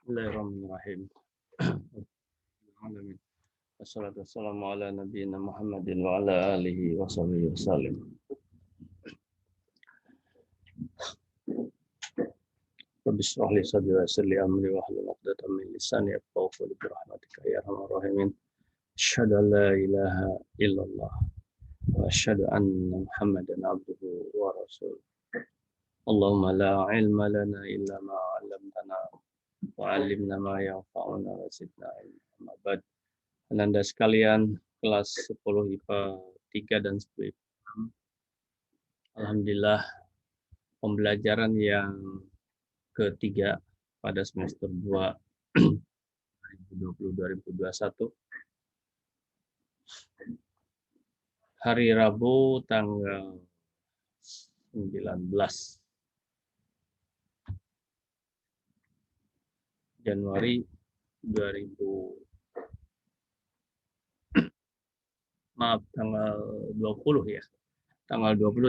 Bismillahirrahmanirrahim. Wassalatu wassalamu ala nabiyyina Muhammadin wa ala alihi wa sahbihi wasallam. Rabbi shrah li sadri wa yassir li amri wahlul 'uqdatam min lisani yafqahu qawli bi rahmatika ya arhamar rahimin. Asyhadu an la ilaha illallah wa asyhadu anna Muhammadan abduhu wa rasuluh. Allahumma la ilma lana illa ma 'allamtana wa 'allimna ma yanfa'una wa zidna ilma. Ba'd. Anda sekalian, kelas 10 IPA 3 dan 10 IPA 6. Alhamdulillah, pembelajaran yang ketiga pada semester 2 2020-2021. Hari Rabu tanggal 19 Januari 20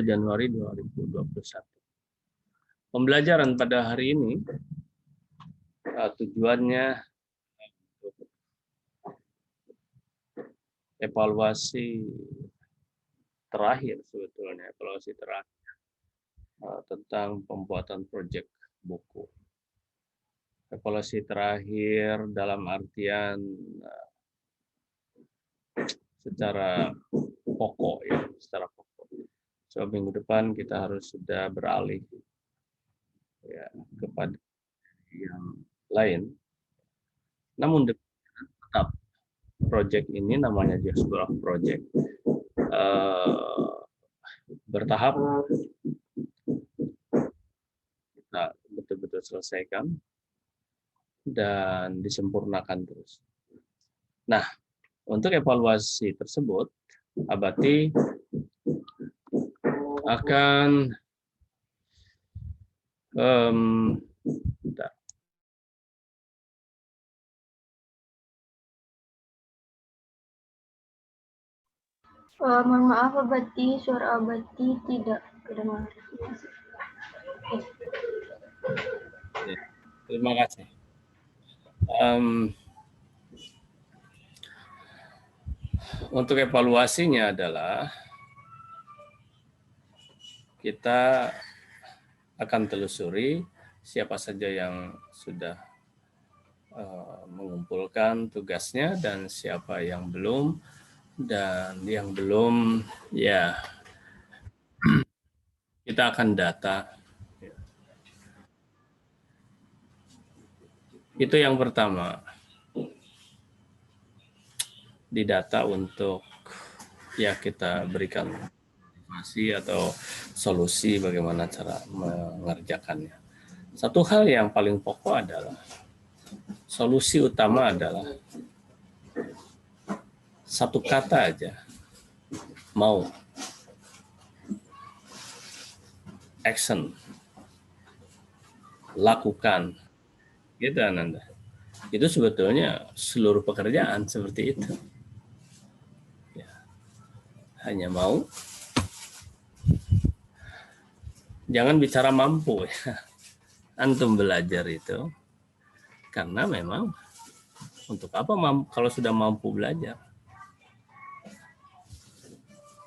Januari 2021. Pembelajaran pada hari ini tujuannya evaluasi terakhir sebetulnya, evaluasi terakhir tentang pembuatan proyek buku. Evaluasi terakhir dalam artian secara pokok ya, secara pokok. So, minggu depan kita harus sudah beralih ya kepada yang lain. Namun tetap proyek ini namanya Diaspora Project. Bertahap kita betul-betul selesaikan dan disempurnakan terus. Nah, untuk evaluasi tersebut, Abati akan mohon maaf Abati, suara Abati tidak kedengaran. Terima kasih. Untuk evaluasinya adalah kita akan telusuri siapa saja yang sudah mengumpulkan tugasnya dan siapa yang belum, dan yang belum ya kita akan data. Itu yang pertama. Didata untuk ya kita berikan informasi atau solusi bagaimana cara mengerjakannya. Satu hal yang paling pokok adalah solusi utama adalah satu kata aja, mau. Action, lakukan, gitu Ananda. Itu sebetulnya seluruh pekerjaan seperti itu. Hanya mau, jangan bicara mampu ya. Antum belajar itu karena memang untuk apa kalau sudah mampu belajar?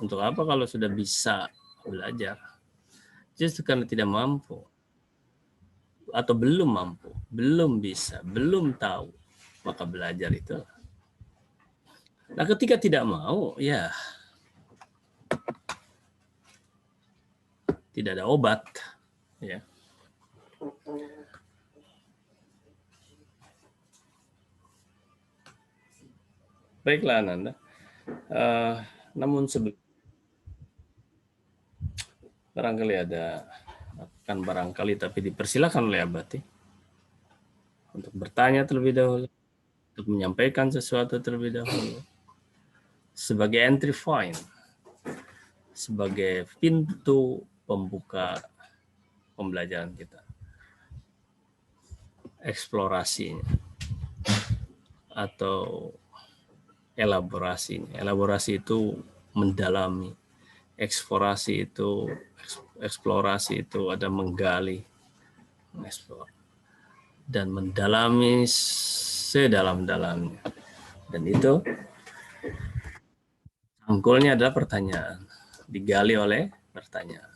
Untuk apa kalau sudah bisa belajar? Justru karena tidak mampu atau belum mampu, belum bisa, belum tahu, maka belajar itu. Nah, ketika tidak mau, ya tidak ada obat, ya. Baiklah Ananda. Namun barangkali ada, bukan barangkali tapi dipersilakan oleh Abati untuk bertanya terlebih dahulu, untuk menyampaikan sesuatu terlebih dahulu sebagai entry point, sebagai pintu pembuka pembelajaran kita, eksplorasinya atau elaborasinya. Elaborasi itu mendalami, eksplorasi itu ada menggali, mengeksplor. dan mendalami sedalam-dalamnya. Dan itu cangkulnya adalah pertanyaan, digali oleh pertanyaan.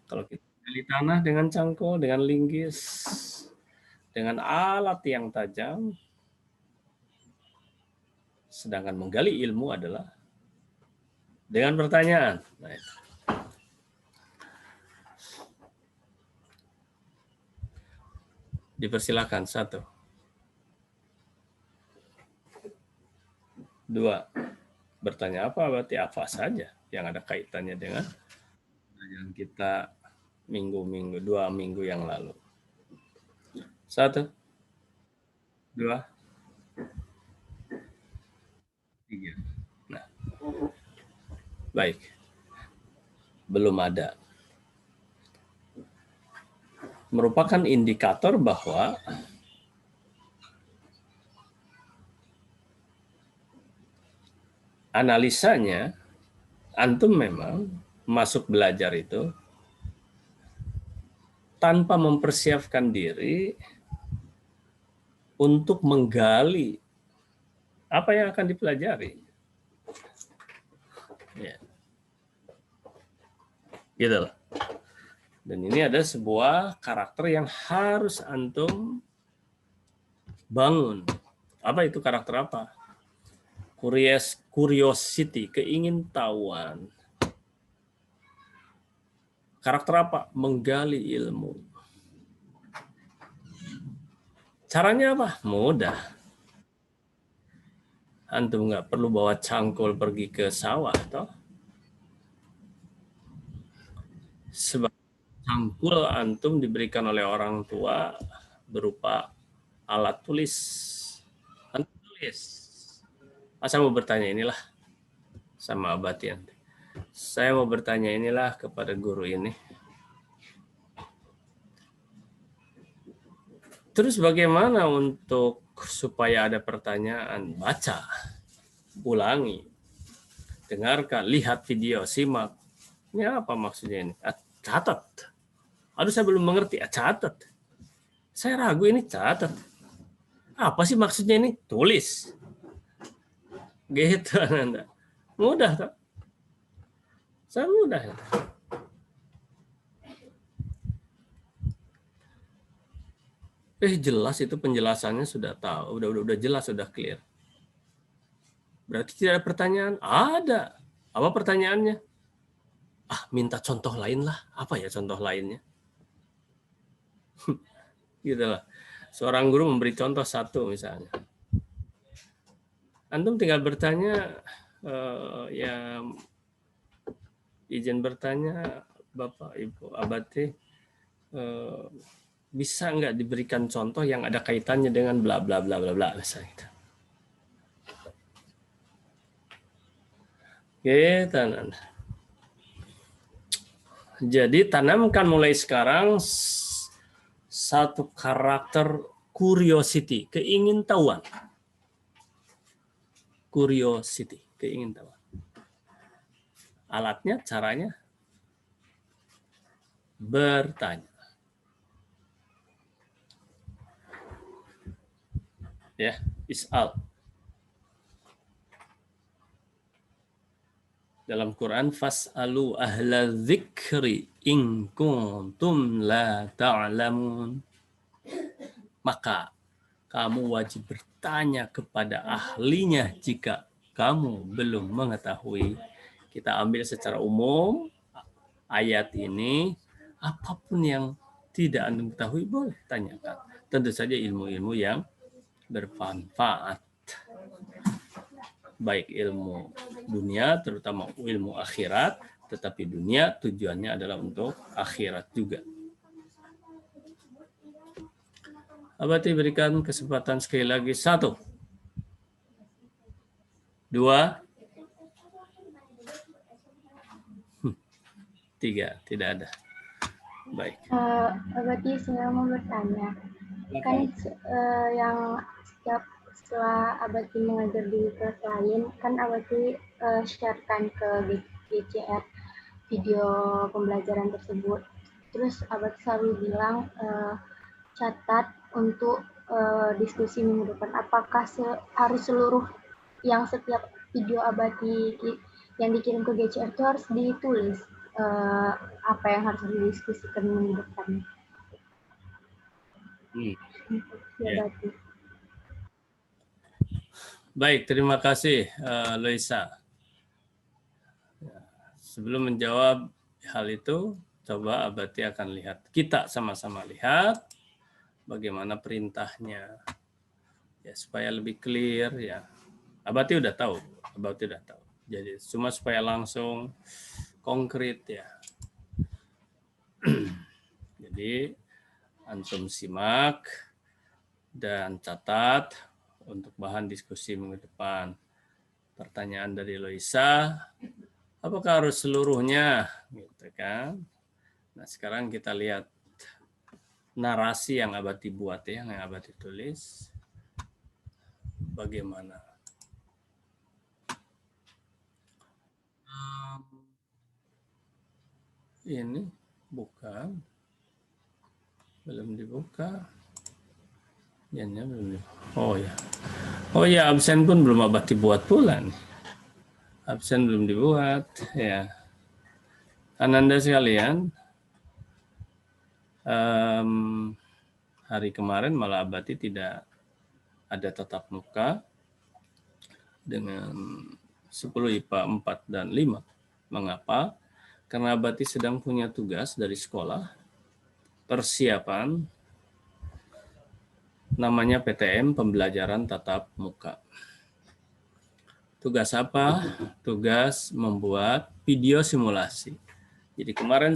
Kalau kita gali tanah dengan cangkul, dengan linggis, dengan alat yang tajam, sedangkan menggali ilmu adalah dengan pertanyaan. Nah, itu. Dipersilakan, 1. 2. Bertanya apa? Berarti apa saja yang ada kaitannya dengan pelajaran kita minggu-minggu, 2 minggu yang lalu. 1, 2, 3. Nah, baik. Belum ada. Merupakan indikator bahwa analisanya, antum memang masuk belajar itu tanpa mempersiapkan diri untuk menggali apa yang akan dipelajari. Ya. Gitu loh. Dan ini ada sebuah karakter yang harus antum bangun. Apa itu karakter apa? Curiosity, keingintahuan. Karakter apa? Menggali ilmu. Caranya apa? Mudah. Antum nggak perlu bawa cangkul pergi ke sawah, toh. Sebab cangkul antum diberikan oleh orang tua berupa alat tulis. Antum tulis. Saya mau bertanya inilah sama Abati nanti. Saya mau bertanya inilah kepada guru ini. Terus bagaimana untuk supaya ada pertanyaan? Baca, ulangi, dengarkan, lihat video, simak. Ini apa maksudnya ini? Catat. Aduh, saya belum mengerti. Catat. Saya ragu ini, catat. Apa sih maksudnya ini? Tulis. Gitu, Anda. Mudah, tak? Saya mudah. Jelas itu penjelasannya sudah tahu, udah jelas, sudah clear. Berarti tidak ada pertanyaan? Ada. Apa pertanyaannya? Minta contoh lain lah. Apa ya contoh lainnya? Gitu lah. Seorang guru memberi contoh satu misalnya. Antum tinggal bertanya, ya izin bertanya Bapak Ibu Abati, bisa nggak diberikan contoh yang ada kaitannya dengan bla bla bla bla bla misalnya. Gitu. Jadi tanamkan mulai sekarang satu karakter curiosity, keingintahuan. Curiosity, keingintahuan. Alatnya, caranya bertanya. Ya, is'al. Dalam Quran, fas'alu ahla dzikri in kuntum la ta'lamun. Maka kamu wajib bertanya kepada ahlinya jika kamu belum mengetahui. Kita ambil secara umum ayat ini, apapun yang tidak Anda ketahui boleh tanyakan. Tentu saja ilmu-ilmu yang bermanfaat. Baik ilmu dunia, terutama ilmu akhirat, tetapi dunia tujuannya adalah untuk akhirat juga. Abati berikan kesempatan sekali lagi. 1, 2, 3. Tidak ada. Baik. Abati saya mau bertanya. Kan yang setelah Abati mengajar di kelas lain, kan Abati sharekan ke GCR video pembelajaran tersebut. Terus Abati selalu bilang catat untuk diskusi minggu depan. Apakah harus seluruh yang setiap video Abadi yang dikirim ke GCR itu harus ditulis apa yang harus didiskusikan minggu depan? Ya. Baik, terima kasih Loisa. Sebelum menjawab hal itu, coba Abadi akan lihat. Kita sama-sama lihat bagaimana perintahnya. Ya, supaya lebih clear ya. Abadi udah tahu, Jadi cuma supaya langsung konkret ya. Jadi antum simak dan catat untuk bahan diskusi minggu depan. Pertanyaan dari Loisa, apakah harus seluruhnya, gitu kan? Nah, sekarang kita lihat narasi yang Abadi buat ya, yang Abadi tulis. Bagaimana? Ini bukan, belum dibuka. Belum dibuka. Oh ya, absen pun belum Abadi buat pula nih. Absen belum dibuat ya. Ananda sekalian, hari kemarin malah Abadi tidak ada tatap muka dengan 10 IPA 4 dan 5. Mengapa? Karena Abadi sedang punya tugas dari sekolah, persiapan, namanya PTM, pembelajaran tatap muka. Tugas apa? Tugas membuat video simulasi. Jadi kemarin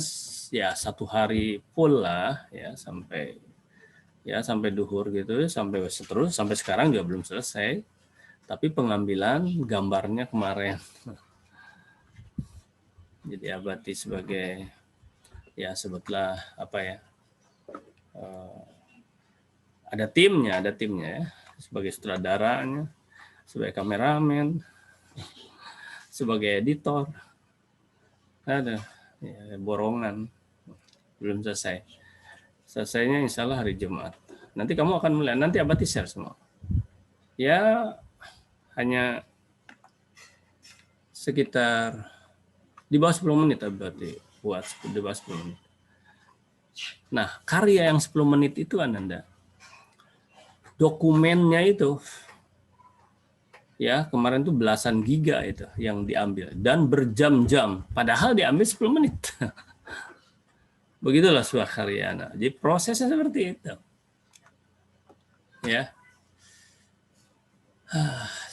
ya 1 hari full lah ya sampai duhur gitu, sampai sekarang juga belum selesai. Tapi pengambilan gambarnya kemarin. Jadi Abadi sebagai ya sebutlah apa ya, ada timnya ya, sebagai sutradaranya, sebagai kameramen, sebagai editor, ada ya, borongan belum selesai. Selesainya insya Allah hari Jumat. Nanti kamu akan melihat, nanti Abadi share semua. Ya hanya sekitar di bawah 10 menit Abadi buat, di bawah 10 menit. Nah, karya yang 10 menit itu Ananda, dokumennya itu ya kemarin tuh belasan giga itu yang diambil dan berjam-jam, padahal diambil 10 menit. Begitulah sebuah karya. Nah, jadi prosesnya seperti itu. Ya.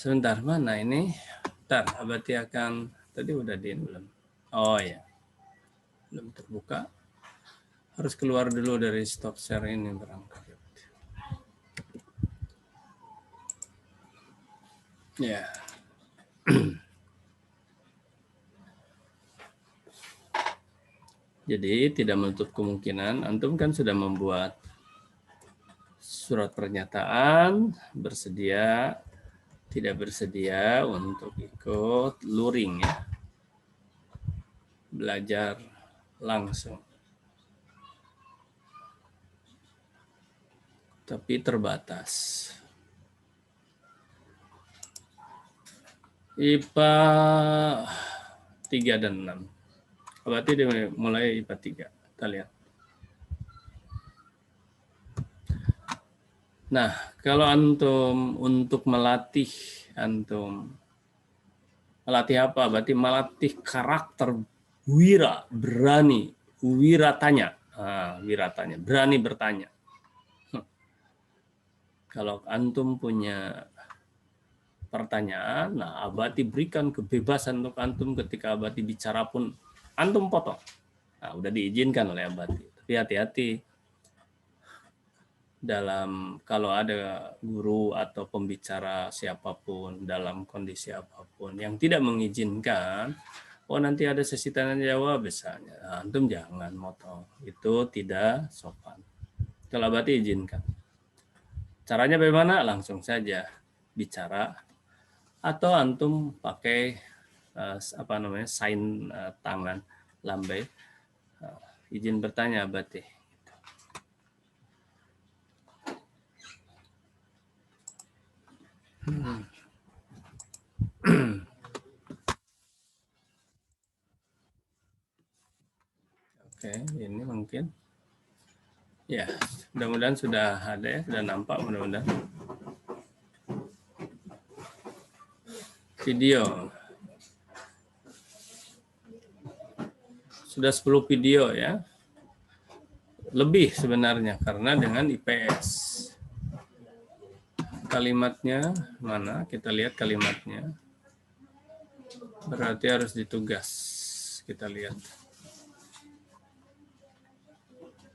Sebentar, mana ini? Bentar, Abadi akan, tadi udah belum? Oh ya, belum terbuka. Harus keluar dulu dari stop share ini berangkat. Ya. Jadi tidak menutup kemungkinan, antum kan sudah membuat surat pernyataan, bersedia, tidak bersedia untuk ikut luring ya. Belajar langsung. Tapi terbatas. IPA 3 dan 6. Berarti dia mulai IPA 3. Kita lihat. Nah, kalau antum untuk melatih apa? Berarti melatih karakter berani, wiratanya. Wiratanya, berani bertanya. Kalau antum punya pertanyaan, nah Abadi berikan kebebasan untuk antum ketika Abadi bicara pun antum potong. Nah, udah diizinkan oleh Abadi. Tapi hati-hati dalam kalau ada guru atau pembicara siapapun dalam kondisi apapun yang tidak mengizinkan, oh nanti ada sesi tanya jawab misalnya, nah, antum jangan motong. Itu tidak sopan. Kalau Abadi izinkan. Caranya bagaimana? Langsung saja bicara. Atau antum pakai sign tangan lambai, izin bertanya Abadi. Oke, ini mungkin. Ya, mudah-mudahan sudah ada ya, sudah nampak mudah-mudahan. Video. Sudah 10 video ya. Lebih sebenarnya karena dengan IPS. Kalimatnya mana? Kita lihat kalimatnya. Berarti harus ditugas. Kita lihat.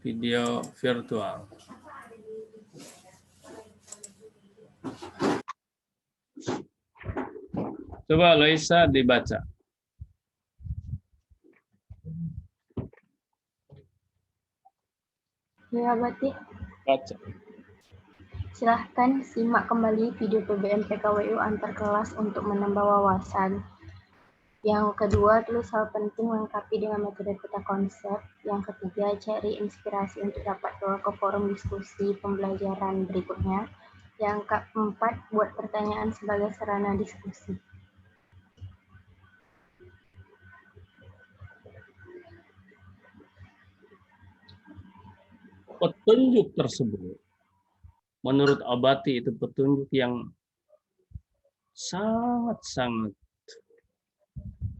Video virtual. Coba Loisa dibaca. Ya, berarti Baca. silahkan simak kembali video PBM PKWU antar kelas untuk menambah wawasan. Yang kedua, tulis hal penting lengkapi dengan metode peta konsep. Yang ketiga, cari inspirasi untuk dapat bawa ke forum diskusi pembelajaran berikutnya. Yang keempat, buat pertanyaan sebagai sarana diskusi. Petunjuk tersebut, menurut Abati itu petunjuk yang sangat-sangat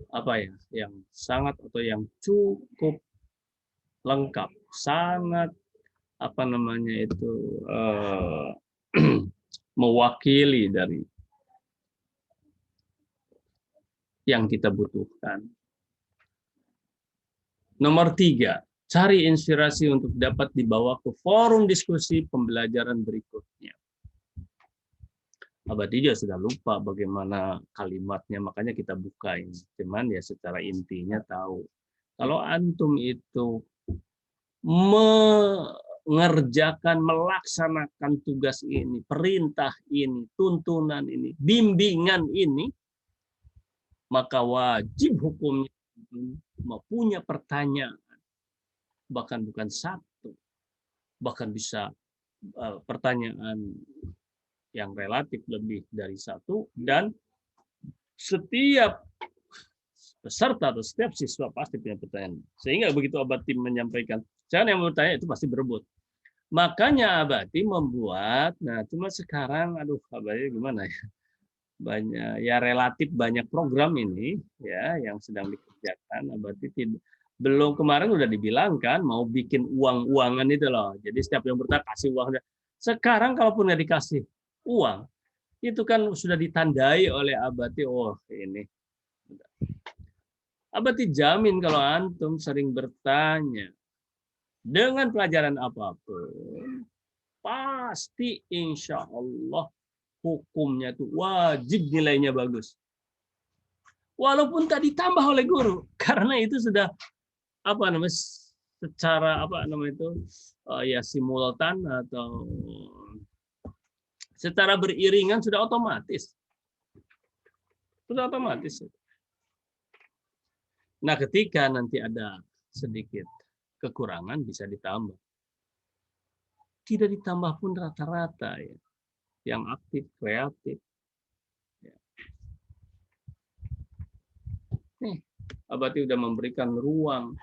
apa ya, yang sangat atau yang cukup lengkap, sangat apa namanya itu mewakili dari yang kita butuhkan. Nomor 3, cari inspirasi untuk dapat dibawa ke forum diskusi pembelajaran berikutnya. Abadi juga sudah lupa bagaimana kalimatnya, makanya kita buka ini. Cuman ya secara intinya tahu. Kalau antum itu mengerjakan, melaksanakan tugas ini, perintah ini, tuntunan ini, bimbingan ini, maka wajib hukumnya mempunyai pertanyaan, bahkan bukan satu, bahkan bisa pertanyaan yang relatif lebih dari satu, dan setiap peserta atau setiap siswa pasti punya pertanyaan. Sehingga begitu Abati menyampaikan, jangan yang bertanya itu pasti berebut. Makanya Abati membuat, nah cuma sekarang, aduh Abati gimana ya, banyak ya relatif banyak program ini ya yang sedang dikerjakan. Abati belum, kemarin udah dibilangkan mau bikin uang-uangan itu loh. Jadi setiap yang bertanya kasih uang. Sekarang kalaupun nggak dikasih uang, itu kan sudah ditandai oleh Abati, oh ini. Abati jamin kalau antum sering bertanya dengan pelajaran apapun, pasti insya Allah hukumnya itu wajib nilainya bagus. Walaupun tak ditambah oleh guru, karena itu sudah apa namanya secara apa namanya itu ya simultan atau secara beriringan sudah otomatis. Sudah otomatis. Nah, ketika nanti ada sedikit kekurangan bisa ditambah. Tidak ditambah pun rata-rata ya. Yang aktif, kreatif. Ya. Nih, Abati udah memberikan ruang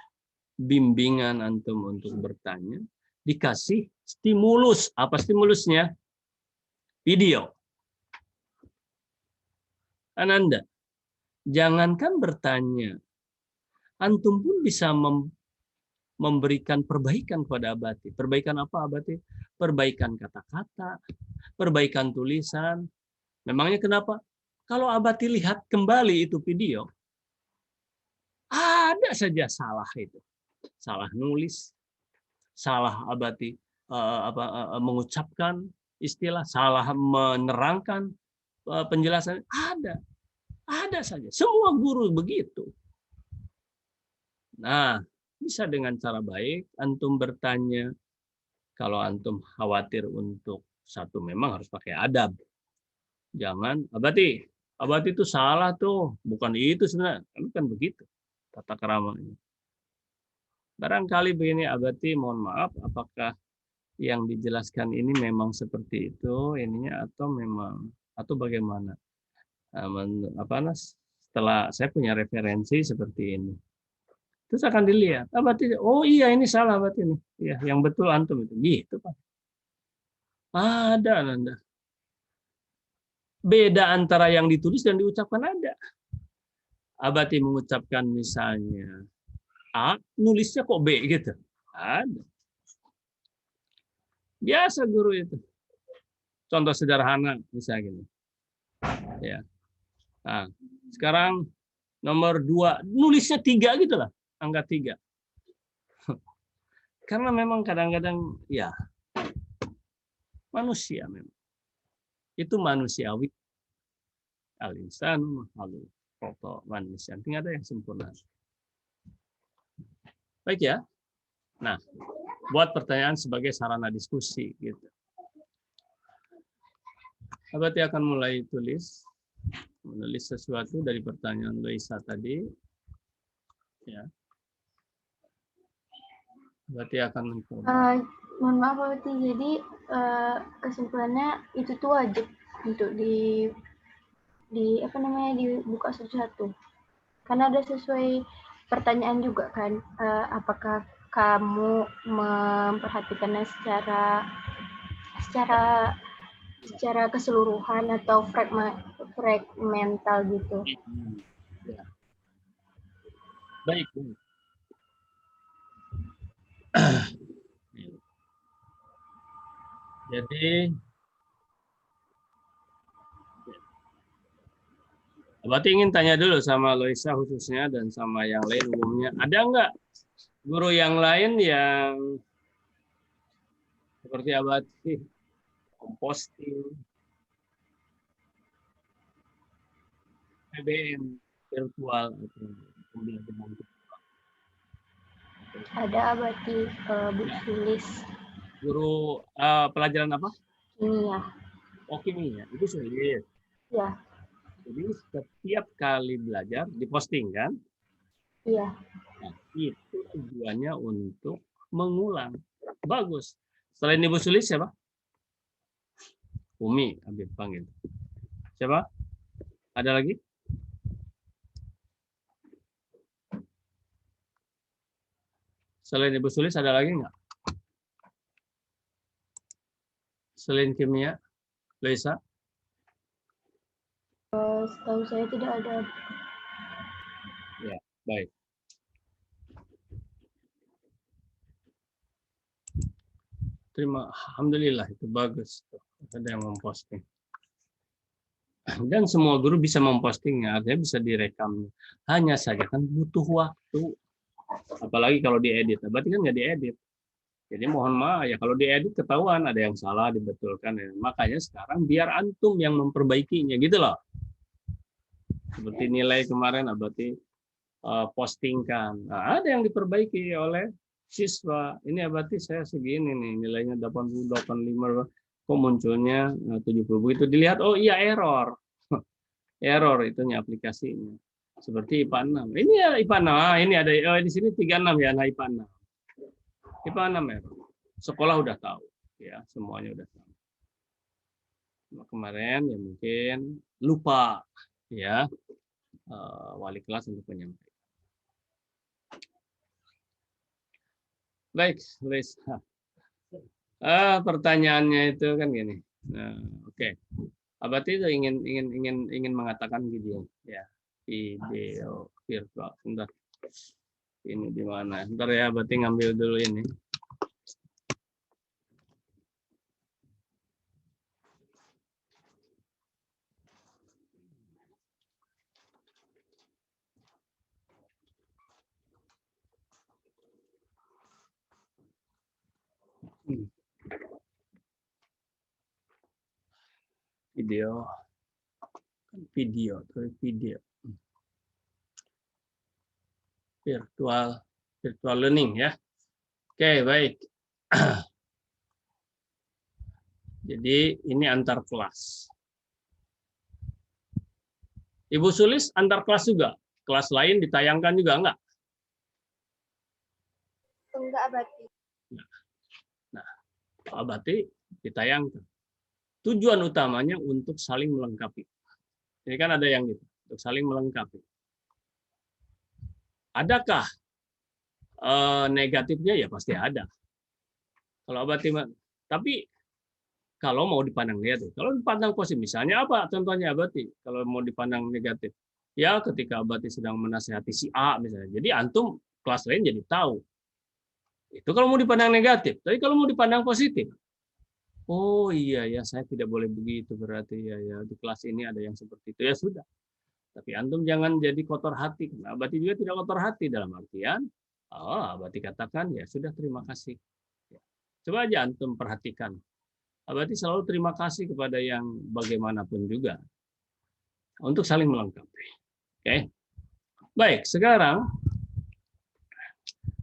bimbingan antum untuk bertanya. Dikasih stimulus. Apa stimulusnya? Video. Ananda, jangankan bertanya. Antum pun bisa memberikan perbaikan kepada Abati. Perbaikan apa Abati? Perbaikan kata-kata, perbaikan tulisan. Memangnya kenapa? Kalau Abati lihat kembali itu video, ada saja salah itu. Salah nulis, salah Abati mengucapkan istilah, salah menerangkan penjelasan. Ada saja. Semua guru begitu. Nah, bisa dengan cara baik antum bertanya. Kalau antum khawatir untuk satu, memang harus pakai adab. Jangan, Abati itu salah tuh, bukan itu sebenarnya. Kan begitu tata keramanya. Barangkali begini Abati, mohon maaf, apakah yang dijelaskan ini memang seperti itu ininya atau memang atau bagaimana? Setelah saya punya referensi seperti ini, terus akan dilihat, berarti oh iya ini salah berarti ini, ya yang betul antum itu, gitu Pak. Ada Anda. Beda antara yang ditulis dan diucapkan ada. Abati mengucapkan misalnya A, nulisnya kok B gitu. Ada. Biasa guru itu. Contoh sederhana misalnya gini. Ya. Nah, sekarang nomor 2, nulisnya 3 gitu lah. Angka 3. Karena memang kadang-kadang ya manusia memang. Itu manusiawi. Al-insanu mahalul khoto' manusia. Tidak ada yang sempurna. Baik ya. Nah, buat pertanyaan sebagai sarana diskusi gitu. Abati akan mulai menulis sesuatu dari pertanyaan Loisa tadi. Ya. Abati akan mencoba. Mohon maaf Abati, jadi kesimpulannya itu tuh wajib untuk dibuka satu-satu. Karena ada sesuai pertanyaan juga kan, apakah kamu memperhatikannya secara keseluruhan atau fragmental gitu. Ya. Baik. Jadi Abati ingin tanya dulu sama Loisa khususnya dan sama yang lain umumnya. Ada nggak guru yang lain yang seperti Abati posting PBM virtual atau pembelajaran virtual? Ada Abati Bu Sulis. Guru pelajaran apa? Kimia. Oh, kimia. Itu sulit. Ya. Jadi setiap kali belajar diposting kan? Iya. Nah, itu tujuannya untuk mengulang. Bagus. Selain Ibu Sulis siapa? Umi, ambil panggil. Siapa? Ada lagi? Selain Ibu Sulis ada lagi nggak? Selain kimia, Loisa? Setahu saya tidak ada. Ya, baik. Alhamdulillah itu bagus. Ada yang memposting. Dan semua guru bisa mempostingnya, artinya bisa direkam. Hanya saja kan butuh waktu. Apalagi kalau diedit. Berarti kan nggak diedit. Jadi mohon maaf ya kalau diedit ketahuan ada yang salah dibetulkan. Makanya sekarang biar antum yang memperbaikinya gitu loh. Seperti nilai kemarin Abati postingkan. Nah, ada yang diperbaiki oleh siswa. Ini Abati saya segini nih nilainya 80, 85, kok munculnya 70. Begitu dilihat oh iya error. Error itunya aplikasinya. Seperti IPA 6. Ini ya IPA 6. Ini ada di sini 36 ya, nah IPA 6. IPA 6 error. Sekolah udah tahu ya, semuanya udah tahu. Kemarin ya mungkin lupa ya wali kelas untuk menyampaikan. Baik, Liz. Pertanyaannya itu kan gini. Nah, oke. Abati itu ingin mengatakan video ya. Video virtual. Bentar. Ini di mana? Bentar ya, Abati ngambil dulu ini. Video virtual learning ya. Oke, baik. Jadi ini antar kelas. Ibu Sulis antar kelas juga. Kelas lain ditayangkan juga enggak? Enggak Abati. Nah, Abati ditayangkan. tujuan utamanya untuk saling melengkapi. Ini kan ada yang gitu, untuk saling melengkapi. Adakah negatifnya? Ya pasti ada. Kalau abadi, tapi kalau mau dipandang negatif, kalau dipandang positif, misalnya apa? Contohnya abadi, kalau mau dipandang negatif, ya ketika abadi sedang menasihati si A misalnya, jadi antum kelas lain jadi tahu. Itu kalau mau dipandang negatif. Tapi kalau mau dipandang positif, oh iya ya, saya tidak boleh begitu berarti ya di kelas ini ada yang seperti itu, ya sudah. Tapi antum jangan jadi kotor hati. Nah, abadi juga tidak kotor hati dalam artian, abadi katakan ya sudah terima kasih. Coba aja antum perhatikan. Abadi selalu terima kasih kepada yang bagaimanapun juga untuk saling melengkapi. Oke. Baik, sekarang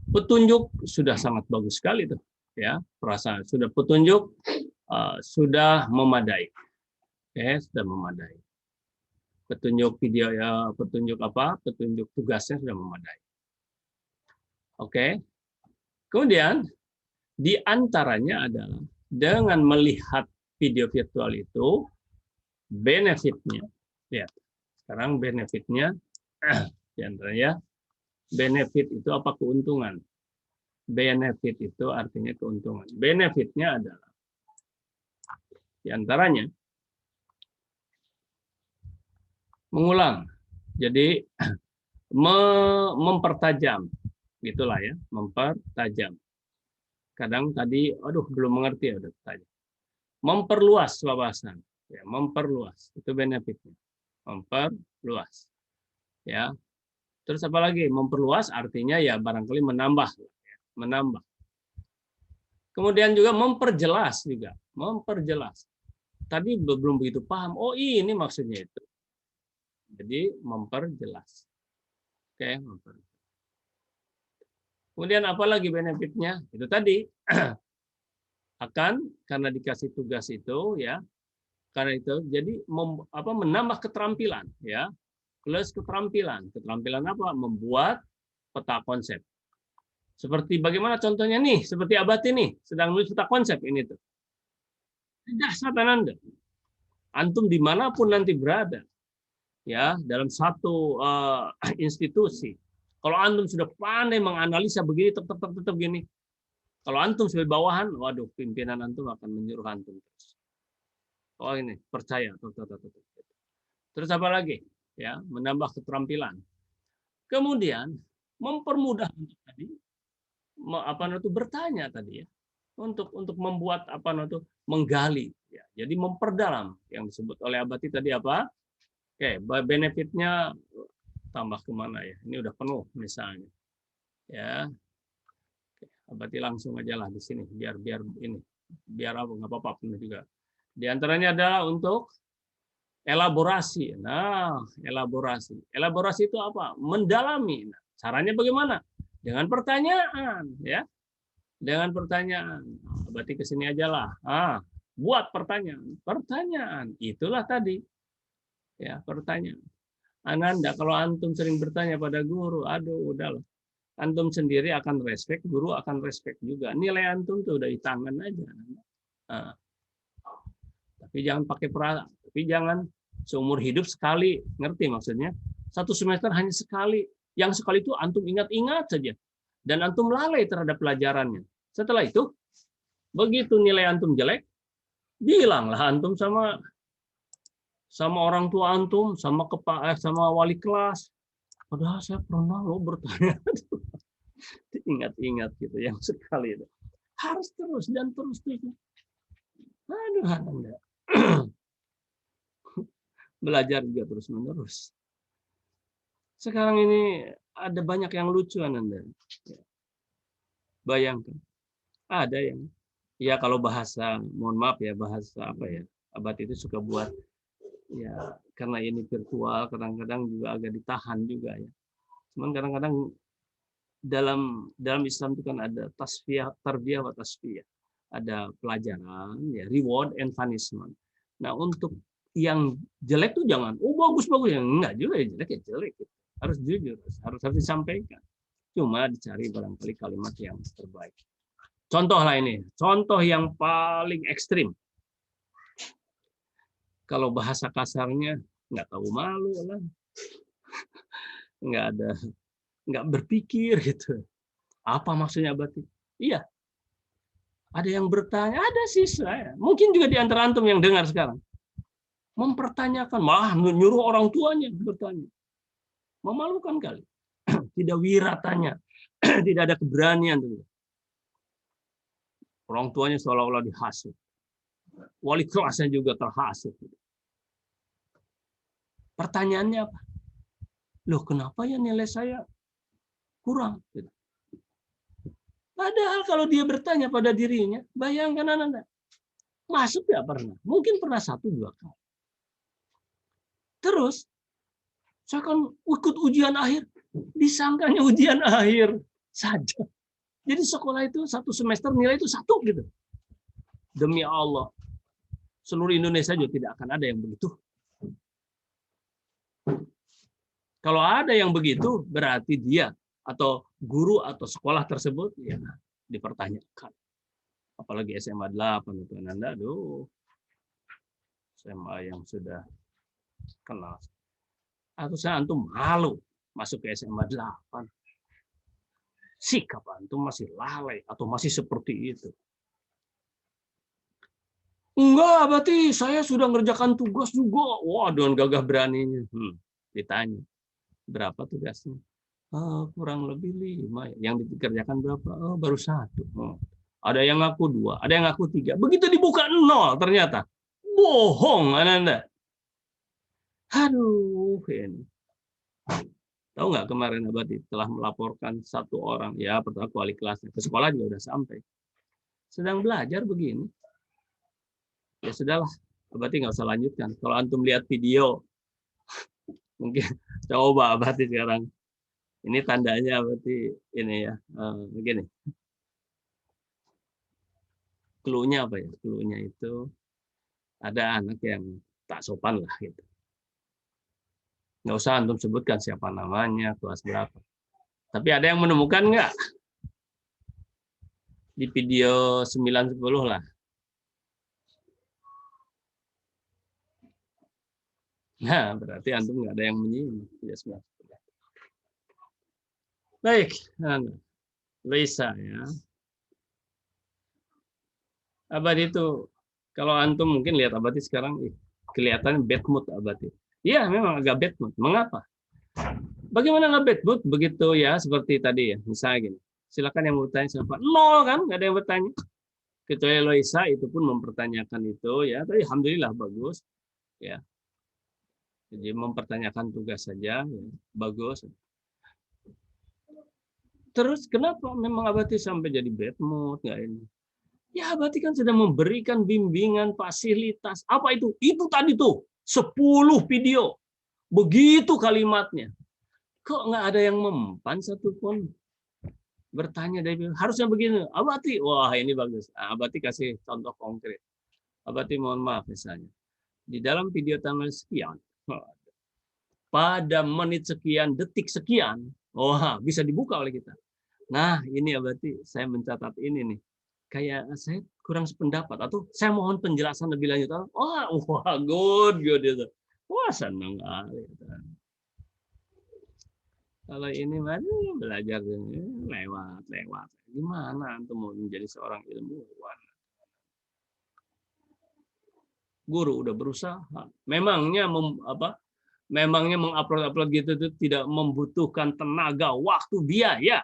petunjuk sudah sangat bagus sekali tuh, ya. Perasaan sudah petunjuk sudah memadai. Oke, sudah memadai. Petunjuk video ya, petunjuk apa? Petunjuk tugasnya sudah memadai. Oke. Kemudian di antaranya adalah dengan melihat video virtual itu benefitnya. Lihat. Sekarang benefitnya di antaranya benefit itu apa? Keuntungan. Benefit itu artinya keuntungan. Benefitnya adalah di antaranya mengulang. Jadi mempertajam, gitulah ya, mempertajam. Kadang tadi, aduh belum mengerti, udah tanya. Memperluas wawasan, ya, memperluas itu benefitnya, memperluas, ya. Terus apa lagi? Memperluas artinya ya barangkali menambah, menambah. Kemudian juga memperjelas juga, memperjelas. Tadi belum begitu paham. Oh ini maksudnya itu. Jadi memperjelas. Oke, memperjelas. Kemudian apa lagi benefitnya? Itu tadi akan karena dikasih tugas itu ya, karena itu jadi menambah keterampilan ya, plus keterampilan. Keterampilan apa? Membuat peta konsep. Seperti bagaimana contohnya nih, seperti Abadi nih sedang menulis peta konsep ini tuh. Dahsyat Anda. Antum dimanapun nanti berada, ya dalam satu institusi. Kalau antum sudah pandai menganalisa begini, tetap gini. Kalau antum sebagai bawahan, waduh, pimpinan antum akan menyuruh antum terus. Oh ini percaya, terus apa lagi? Ya, menambah keterampilan. Kemudian mempermudah untuk tadi, bertanya tadi ya, untuk membuat menggali. Ya, jadi memperdalam yang disebut oleh Abadi tadi apa? Oke, benefitnya tambah kemana ya? Ini udah penuh misalnya. Ya, Abadi langsung aja lah di sini biar ini biar apa nggak apa-apa penuh juga. Di antaranya adalah untuk elaborasi. Nah, elaborasi itu apa? Mendalami. Nah, caranya bagaimana? Dengan pertanyaan, ya. Dengan pertanyaan. Berarti ke sini aja lah. Buat pertanyaan. Pertanyaan. Itulah tadi. Ya, pertanyaan. Ananda, kalau antum sering bertanya pada guru, aduh, udahlah. Antum sendiri akan respect, guru akan respect juga. Nilai antum tuh udah di tangan aja. Tapi jangan pakai perasaan. Tapi jangan seumur hidup sekali. Ngerti maksudnya? Satu semester hanya sekali. Yang sekali itu antum ingat-ingat saja. Dan antum lalai terhadap pelajarannya. Setelah itu, begitu nilai antum jelek, bilanglah antum sama orang tua antum, sama wali kelas. Padahal saya pernah loh bertanya. Ingat-ingat gitu yang sekali itu. Harus terus dan terus. Aduh, Anda. Belajar juga terus-menerus. Sekarang ini ada banyak yang lucu, Anda. Bayangkan. Ada yang, ya kalau bahasa, mohon maaf ya, bahasa apa ya, Abadi itu suka buat, ya karena ini virtual, kadang-kadang juga agak ditahan juga ya. Cuman kadang-kadang dalam Islam itu kan ada tasfiyah, tarbiyah wa tasfiyah. Ada pelajaran, ya reward and punishment. Nah untuk yang jelek tuh jangan, oh bagus ya, enggak juga ya jelek ya jelek. Harus jujur, harus disampaikan. Cuma dicari barangkali kalimat yang terbaik. Contoh lah ini, contoh yang paling ekstrim. Kalau bahasa kasarnya nggak tahu malu lah, nggak berpikir gitu. Apa maksudnya abadi? Iya, ada yang bertanya, ada sih saya. Mungkin juga di antara antum yang dengar sekarang mempertanyakan, malah nyuruh orang tuanya bertanya. Memalukan kali. Tidak wiratanya, tidak ada keberanian. Orang tuanya seolah-olah dihasut. Wali kelasnya juga terhasut. Pertanyaannya apa? Loh, kenapa ya nilai saya kurang? Padahal kalau dia bertanya pada dirinya, bayangkan Anda, masuk nggak pernah? Mungkin pernah 1-2 kali. Terus, saya kan ikut ujian akhir, disangkanya ujian akhir saja. Jadi sekolah itu 1 semester nilai itu 1 gitu. Demi Allah, seluruh Indonesia juga tidak akan ada yang begitu. Kalau ada yang begitu, berarti dia atau guru atau sekolah tersebut ya dipertanyakan. Apalagi SMA 8 itu Anda, aduh. SMA yang sudah kenal. Atau saya antum malu masuk ke SMA 8. Sikap antum masih lalai atau masih seperti itu. Enggak, berarti saya sudah ngerjakan tugas juga. Wah, dengan gagah beraninya. Ditanya, berapa tugasnya? Kurang lebih 5. Yang dikerjakan berapa? Baru 1. Ada yang ngaku 2, ada yang ngaku 3. Begitu dibuka 0 ternyata. Bohong Anda. Aduh, ini. Tahu nggak kemarin Abadi telah melaporkan 1 orang, ya pertama wali kelasnya, ke sekolah juga udah sampai. Sedang belajar begini. Ya sudahlah, Abadi nggak usah lanjutkan. Kalau antum lihat video, mungkin coba Abadi sekarang. Ini tandanya berarti ini ya, begini. Cluenya apa ya? Cluenya itu ada anak yang tak sopan lah gitu. Nggak usah antum sebutkan siapa namanya, kelas berapa. Tapi ada yang menemukan nggak? Di video 9-10 lah. Nah, berarti antum nggak ada yang menyimak. Baik, Lisa ya. Abadi itu, kalau antum mungkin lihat Abadi sekarang, kelihatan bad mood Abadi. Iya, memang agak bad mood. Mengapa? Bagaimana nggak bad mood? Begitu ya, seperti tadi ya. Misalnya gini, silakan yang mau bertanya siapa? 0 kan, nggak ada yang bertanya. Kecuali Loisa itu pun mempertanyakan itu ya. Tapi alhamdulillah bagus ya. Jadi mempertanyakan tugas saja, ya. Bagus. Terus kenapa memang Abadi sampai jadi bad mood nggak ini? Ya Abadi kan sudah memberikan bimbingan, fasilitas. Apa itu? Itu tadi tuh 10 video. Begitu kalimatnya. Kok nggak ada yang mempan satupun? Bertanya dari harusnya begini. Abadi, wah ini bagus. Abadi kasih contoh konkret. Abadi mohon maaf misalnya. Di dalam video tanggal sekian, pada menit sekian, detik sekian, wah bisa dibuka oleh kita. Nah ini Abadi, saya mencatat ini nih. Kayak saya kurang sependapat atau saya mohon penjelasan lebih lanjut. Wah, good itu. Wah senang kali. Kalau ini belajar lewat. Gimana antum mau menjadi seorang ilmuwan? Guru udah berusaha. Memangnya memangnya mengupload gitu itu tidak membutuhkan tenaga, waktu, biaya.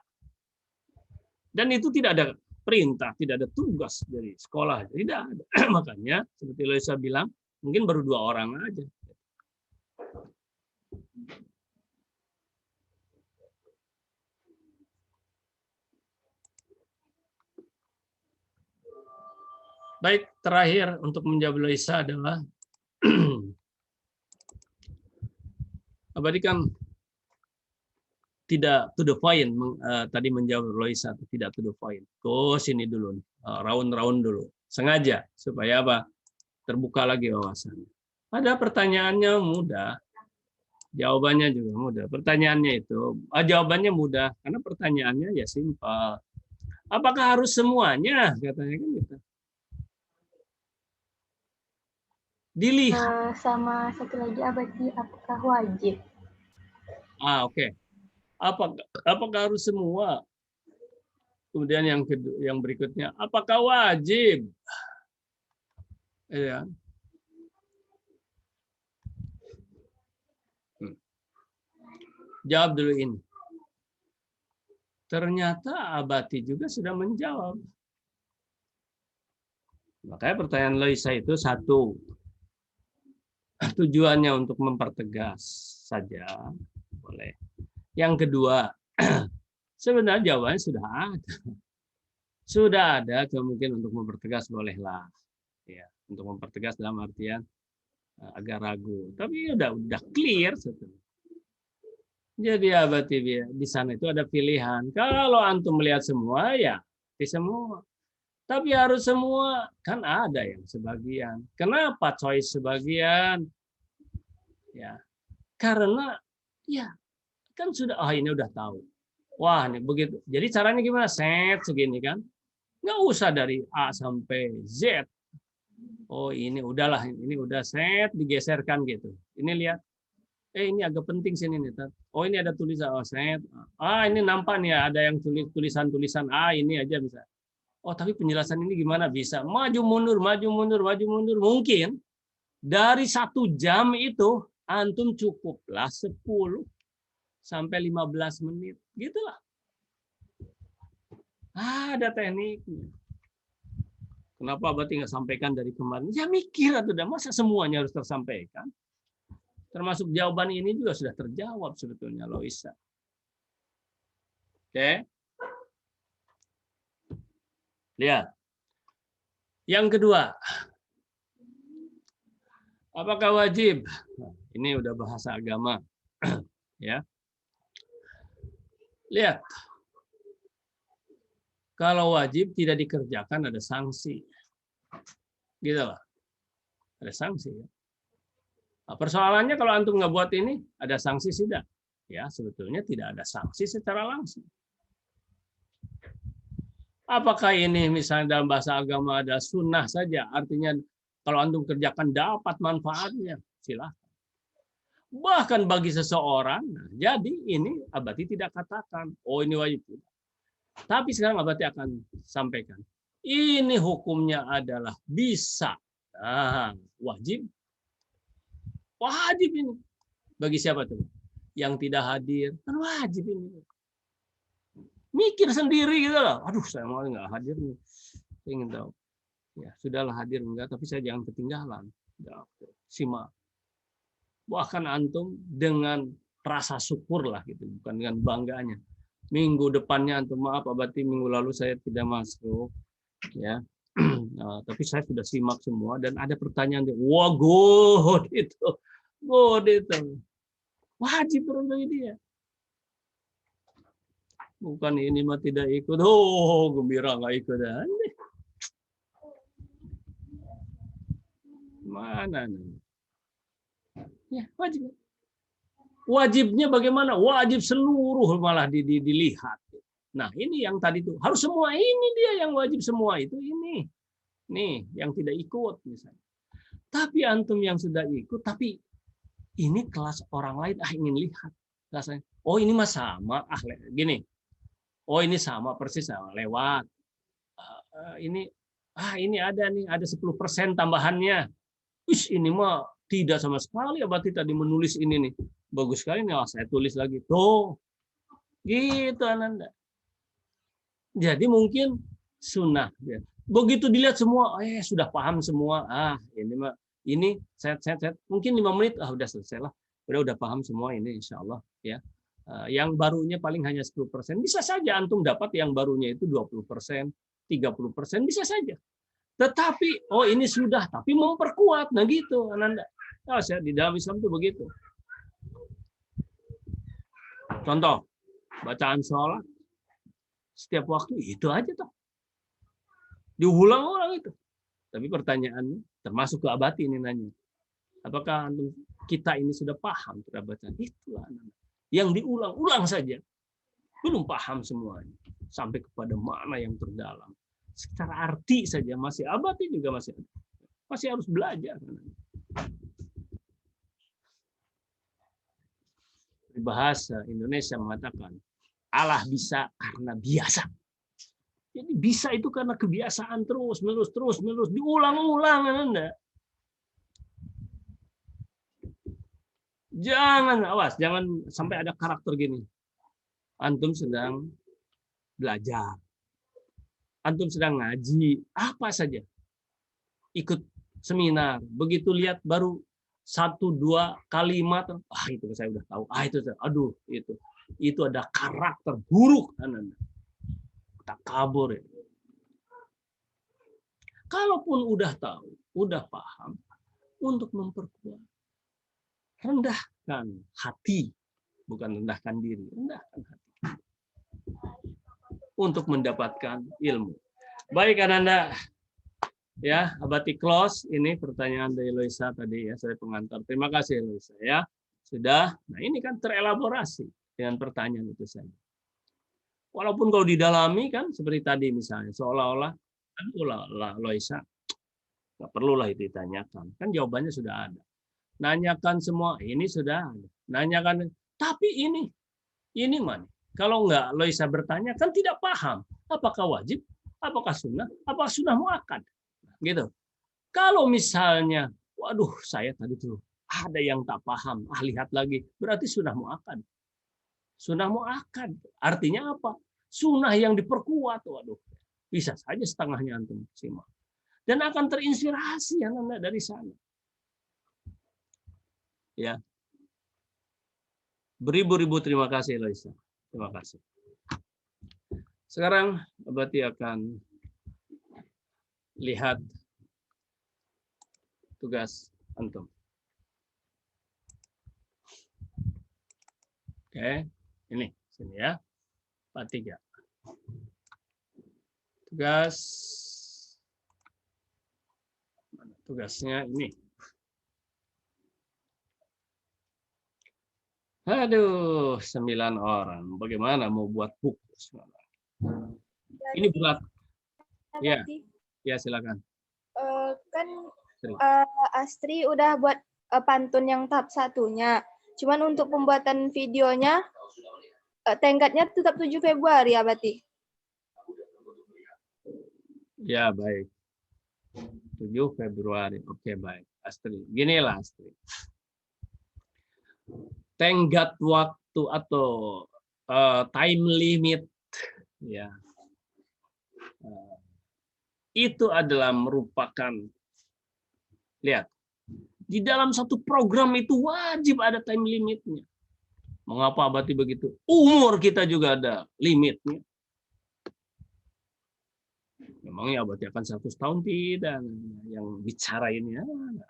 Dan itu tidak ada perintah, tidak ada tugas dari sekolah, tidak ada. Makanya seperti Loisa bilang, mungkin baru 2 orang aja. Baik, terakhir untuk menjawab Loisa adalah Abadi kan tidak to the point, tadi menjawab Loisa tidak to the point. Sini dulu, round dulu. Sengaja supaya apa? Terbuka lagi wawasan. Ada pertanyaannya mudah, jawabannya juga mudah. Pertanyaannya itu, jawabannya mudah karena pertanyaannya ya simpel. Apakah harus semuanya? Katanya kan gitu. Dilihat. Sama satu lagi abadi, apakah wajib? Oke. Apakah harus semua? Kemudian yang berikutnya, apakah wajib? Ya. Jawab dulu ini. Ternyata abadi juga sudah menjawab. Makanya pertanyaan Loisa itu satu, tujuannya untuk mempertegas saja, boleh. Yang kedua, sebenarnya jawabannya sudah ada. Sudah ada kemungkinan untuk mempertegas, bolehlah. Ya, untuk mempertegas dalam artian agak ragu. Tapi udah clear sebetulnya. Jadi abadi di sana itu ada pilihan. Kalau antum melihat semua, ya di semua. Tapi harus semua, kan ada yang sebagian. Kenapa choice sebagian? Ya, karena ya kan sudah, ini udah tahu. Wah, ini begitu. Jadi caranya gimana? Set segini kan? Nggak usah dari A sampai Z. Oh, ini udahlah, ini udah set digeserkan gitu. Ini lihat. Ini agak penting sini nih. Oh, ini ada tulisan. Oh, set. Ini nampak nih ada yang tulisan-tulisan. Ini aja bisa. Oh, tapi penjelasan ini gimana bisa? Maju mundur, maju mundur, maju mundur. Mungkin dari 1 jam itu antum cukuplah 10 sampai 15 menit. Gitulah. Ada tekniknya. Kenapa berarti nggak sampaikan dari kemarin? Ya mikir atau udah masa semuanya harus tersampaikan. Termasuk jawaban ini juga sudah terjawab sebetulnya Loisa. Oke. Lihat. Yang kedua. Apakah wajib? Ini udah bahasa agama. Ya. Lihat. Kalau wajib tidak dikerjakan ada sanksi. Gitu lah. Ada sanksi ya. Nah, persoalannya kalau antum nggak buat ini, ada sanksi tidak? Ya, sebetulnya tidak ada sanksi secara langsung. Apakah ini misalnya dalam bahasa agama ada sunnah saja, artinya kalau antum kerjakan dapat manfaatnya, silahkan. Bahkan bagi seseorang, jadi ini abadi tidak katakan, oh ini wajib. Tapi sekarang abadi akan sampaikan, ini hukumnya adalah bisa, wajib. Wajib ini. Bagi siapa tuh? Yang tidak hadir. Kan wajib ini. Mikir sendiri gitu loh. Aduh, saya mau nggak hadir nih. Saya ingin tahu. Ya, sudahlah hadir enggak, tapi saya jangan ketinggalan. Simak. Bahkan antum dengan rasa syukur lah gitu, bukan dengan bangganya. Minggu depannya antum maaf, berarti minggu lalu saya tidak masuk. Ya. Nah, tapi saya sudah simak semua dan ada pertanyaan, wah good itu. Good itu. Wajib bagi dia. Bukan ini mah tidak ikut. Oh, gembira nggak ikut. Mana nih? Ya, wajib. Wajibnya bagaimana? Wajib seluruh malah dilihat. Nah, ini yang tadi tuh. Harus semua, ini dia yang wajib semua itu ini. Nih, yang tidak ikut misalnya. Tapi antum yang sudah ikut, tapi ini kelas orang lain ingin lihat. Rasanya, oh ini mah sama, gini. Oh ini sama persis sama lewat. Ini ada nih, ada 10% tambahannya. Ini mah tidak sama sekali abadi tadi menulis ini nih. Bagus sekali nih, saya tulis lagi. Tuh. Gitu Ananda. Jadi mungkin sunnah. Begitu dilihat semua, sudah paham semua. Ini set. Mungkin 5 menit, udah selesai lah. Udah paham semua ini insya Allah. Ya. Yang barunya paling hanya 10%. Bisa saja antum dapat yang barunya itu 20%, 30%, bisa saja. Tetapi, ini sudah, tapi memperkuat. Nah gitu, Ananda. Saya di dalam Islam itu begitu. Contoh, bacaan sholat. Setiap waktu itu aja toh. Diulang-ulang itu. Tapi pertanyaannya, termasuk ke abadi ini nanya. Apakah kita ini sudah paham terhadap bacaan? Itulah yang diulang-ulang saja. Belum paham semuanya. Sampai kepada mana yang terdalam. Secara arti saja masih abadi juga masih harus belajar. Bahasa Indonesia mengatakan Allah bisa karena biasa. Jadi bisa itu karena kebiasaan terus menerus diulang-ulang, Anda. Jangan sampai ada karakter gini. Antum sedang belajar. Antum sedang ngaji, apa saja. Ikut seminar, begitu lihat baru 1-2 kalimat, itu saya udah tahu. Aduh, itu ada karakter buruk, Anda. Tak kabur ya. Kalaupun udah tahu, udah paham, untuk memperkuat, rendahkan hati, bukan rendahkan diri, rendahkan hati untuk mendapatkan ilmu. Baik, Ananda. Ya, Abati close. Ini pertanyaan dari Loisa tadi ya, saya pengantar. Terima kasih Loisa ya. Sudah. Nah, ini kan terelaborasi dengan pertanyaan itu saja. Walaupun kalau didalami kan seperti tadi misalnya, seolah-olah Loisa nggak perlulah itu ditanyakan. Kan jawabannya sudah ada. Nanyakan semua, ini sudah ada. Nanyakan, tapi ini mana? Kalau nggak Loisa bertanya, kan tidak paham. Apakah wajib? Apakah sunnah? Apakah sunnah muakkad? Gitu. Kalau misalnya, waduh, saya tadi tuh ada yang tak paham, lihat lagi, berarti sunnah muakkad. Sunnah muakkad artinya apa? Sunnah yang diperkuat. Waduh, bisa saja setengahnya antum simak. Dan akan terinspirasi Anda dari sana. Ya. Beribu-ribu terima kasih Loisa. Terima kasih. Sekarang Abati akan lihat tugas antum. Oke, ini sini ya. Part 3. Tugasnya ini. Aduh, 9 orang. Bagaimana mau buat buku? Ini berat. Ya, ya silakan. Kan Astri udah buat pantun yang tahap 1-nya. Cuman untuk pembuatan videonya tenggatnya tetap 7 Februari ya, Bati? Ya, baik. 7 Februari. Oke, baik. Astri. Ginilah, Astri. Tenggat waktu atau time limit ya. Itu adalah merupakan, lihat, di dalam satu program itu wajib ada time limitnya. Mengapa Abati begitu? Umur kita juga ada limitnya. Memangnya Abati akan 100 tahun tidak? Yang bicara ini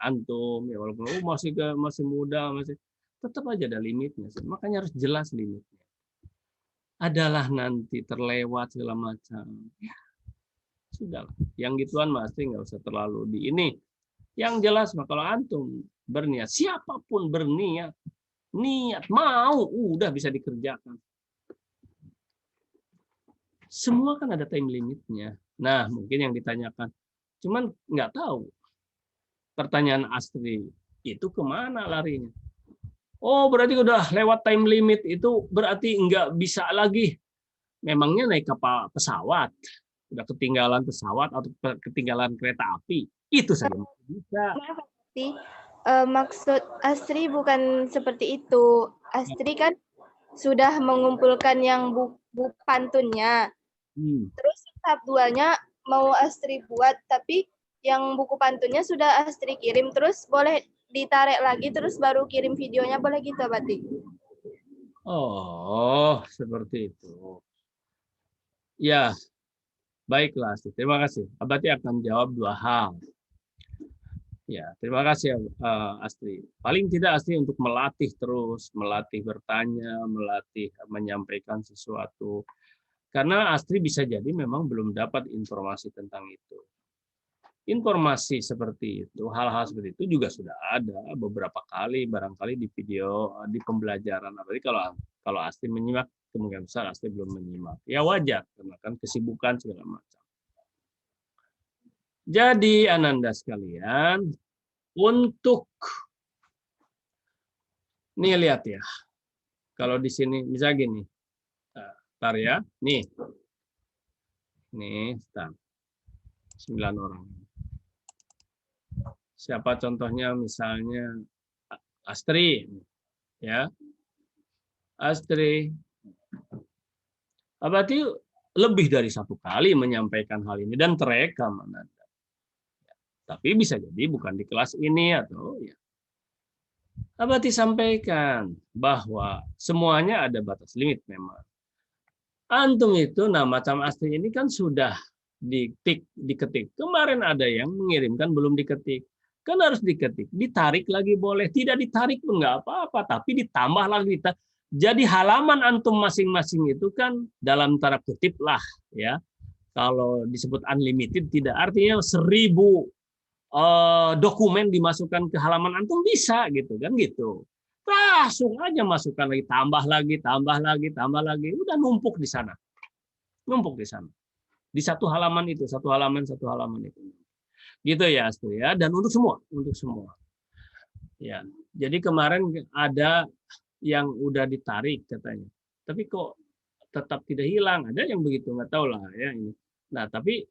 antum ya, walaupun masih muda, tetap aja ada limitnya. Makanya harus jelas limitnya. Adalah nanti terlewat segala macam. Ya, sudahlah. Yang gituan pasti nggak usah terlalu di ini. Yang jelas kalau antum berniat, siapapun berniat, niat mau, udah bisa dikerjakan. Semua kan ada time limitnya. Nah, mungkin yang ditanyakan, cuman nggak tahu. Pertanyaan Astri itu kemana larinya? Oh, berarti udah lewat time limit itu berarti nggak bisa lagi. Memangnya naik kapal pesawat, udah ketinggalan pesawat atau ketinggalan kereta api, itu saja bisa. Maksud Astri bukan seperti itu. Astri kan sudah mengumpulkan yang buku pantunnya. Terus tahap 2-nya mau Astri buat, tapi yang buku pantunnya sudah Astri kirim, terus boleh ditarik lagi, terus baru kirim videonya, boleh gitu, Bati? Oh, seperti itu. Ya, baiklah, Astri. Terima kasih. Abati akan jawab 2 hal. Ya, terima kasih Astri. Paling tidak Astri untuk melatih terus, melatih bertanya, melatih menyampaikan sesuatu. Karena Astri bisa jadi memang belum dapat informasi tentang itu. Informasi seperti itu, hal-hal seperti itu juga sudah ada beberapa kali, barangkali di video, di pembelajaran. Apalagi kalau Astri menyimak, kemungkinan besar Astri belum menyimak. Ya wajar, karena kan kesibukan segala macam. Jadi Ananda sekalian, Untuk nih lihat ya. Kalau di sini bisa gini. Ntar ya. Nih. Start. 9 orang. Siapa contohnya? Misalnya Astri. Ya. Astri. Berarti lebih dari satu kali menyampaikan hal ini dan terekam. Tapi bisa jadi bukan di kelas ini atau ya. Abati sampaikan bahwa semuanya ada batas limit memang. Antum itu macam Astri ini kan sudah diketik. Kemarin ada yang mengirimkan belum diketik. Kan harus diketik. Ditarik lagi boleh. Tidak ditarik pun nggak apa-apa. Tapi ditambah lagi. Jadi halaman antum masing-masing itu kan dalam tanda kutip lah. Ya. Kalau disebut unlimited tidak. Artinya 1000 dokumen dimasukkan ke halaman antum bisa gitu kan gitu. Langsung aja masukkan lagi, tambah lagi, udah numpuk di sana. Numpuk di sana. Di satu halaman itu, satu halaman itu. Gitu ya, Astri ya, dan untuk semua. Ya. Jadi kemarin ada yang udah ditarik katanya. Tapi kok tetap tidak hilang, ada yang begitu, nggak tahu lah ya ini. Nah, tapi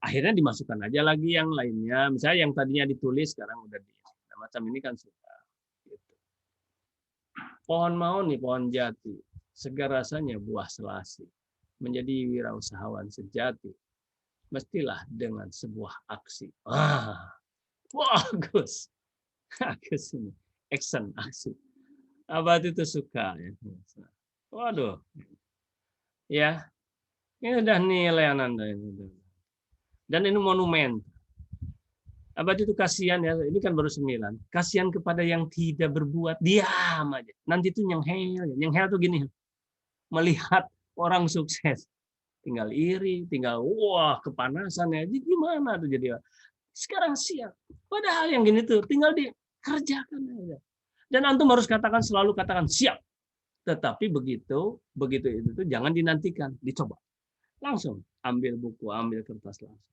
akhirnya dimasukkan aja lagi yang lainnya. Misalnya yang tadinya ditulis sekarang udah macam ini kan sudah. Pohon mahon nih, pohon jati, segar rasanya buah selasi. Menjadi wirausahawan sejati, mestilah dengan sebuah aksi. Bagus. Bagus ini. Action, aksi. Abad itu suka. Ya. Waduh. Ya, ini udah nilai Anda. Dan ini monumen. Abad itu kasihan ya, ini kan baru 9. Kasihan kepada yang tidak berbuat, diam aja. Nanti itu yang hel tuh gini. Melihat orang sukses. Tinggal iri, tinggal wah kepanasan ya. Jadi gimana tuh jadi. Sekarang siap. Padahal yang gini tuh tinggal dikerjakan aja. Dan antum harus selalu katakan siap. Tetapi begitu itu tuh jangan dinantikan, dicoba. Langsung ambil buku, ambil kertas langsung.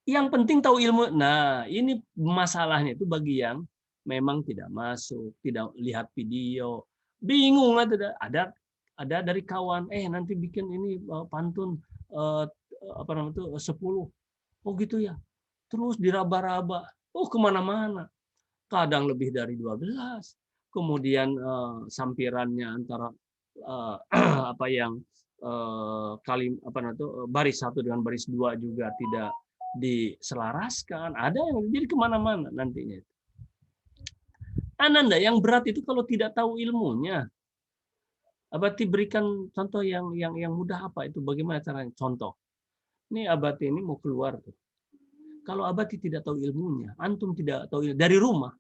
Yang penting tahu ilmu. Nah, ini masalahnya itu bagi yang memang tidak masuk, tidak lihat video, bingung ada dari kawan, nanti bikin ini pantun 10. Oh gitu ya. Terus diraba-raba. Oh kemana-mana. Kadang lebih dari 12. Kemudian sampirannya antara baris 1 dengan baris 2 juga tidak diselaraskan, ada yang jadi kemana-mana nantinya. Ananda yang berat itu kalau tidak tahu ilmunya. Abati berikan contoh yang mudah apa itu? Bagaimana caranya? Contoh. Ini Abati ini mau keluar tuh. Kalau Abati tidak tahu ilmunya, antum tidak tahu ilmu, dari rumah.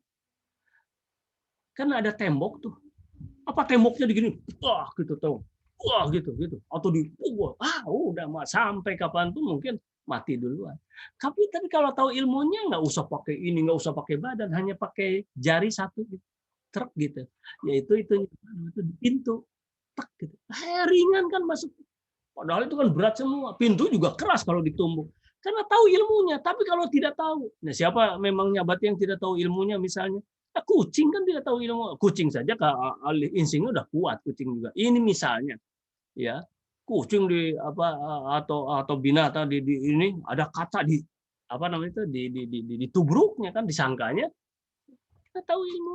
Kan ada tembok tuh. Apa temboknya digini? Wah gitu tuh. Wah gitu. Atau udah sampai kapan tuh mungkin mati duluan. Tapi kalau tahu ilmunya nggak usah pakai ini, nggak usah pakai badan, hanya pakai jari satu gitu. Truk gitu. Yaitu itu di pintu. Truk gitu. Ringan kan masuk. Padahal itu kan berat semua. Pintu juga keras kalau ditumbuk. Karena tahu ilmunya. Tapi kalau tidak tahu. Nah, siapa memangnya Abati yang tidak tahu ilmunya misalnya? Kucing kan tidak tahu ilmu. Kucing saja ahli instingnya udah kuat kucing juga. Ini misalnya ya. Kucing atau binatang di ini ada kaca di ditubruknya kan disangkanya kita tahu ilmu.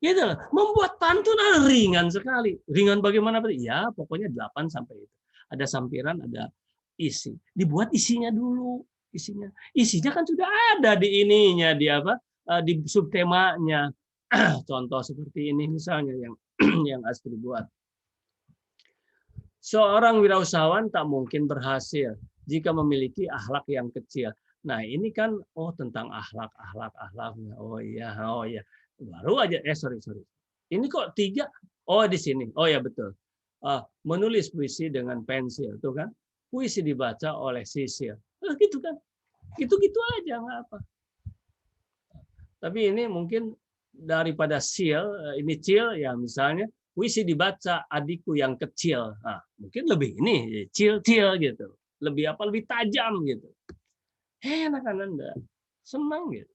Gitu loh. Membuat pantun ringan sekali. Ringan bagaimana? Ya, pokoknya 8 sampai itu. Ada sampiran, ada isi. Dibuat isinya dulu, isinya. Isinya kan sudah ada di ininya, di subtemanya. Contoh seperti ini misalnya yang Astri buat. Seorang wirausahawan tak mungkin berhasil jika memiliki akhlak yang kecil. Nah, ini kan tentang akhlaknya. Oh iya. Baru aja sorry. Ini kok 3? Oh, di sini. Oh ya betul. Menulis puisi dengan pensil, tuh kan? Puisi dibaca oleh sisil. Gitu kan. Gitu aja nggak apa. Tapi ini mungkin daripada ini cil ya misalnya puisi dibaca adikku yang kecil. Nah, mungkin lebih ini cil gitu. Lebih tajam gitu. Enak kan Anda? Senang gitu.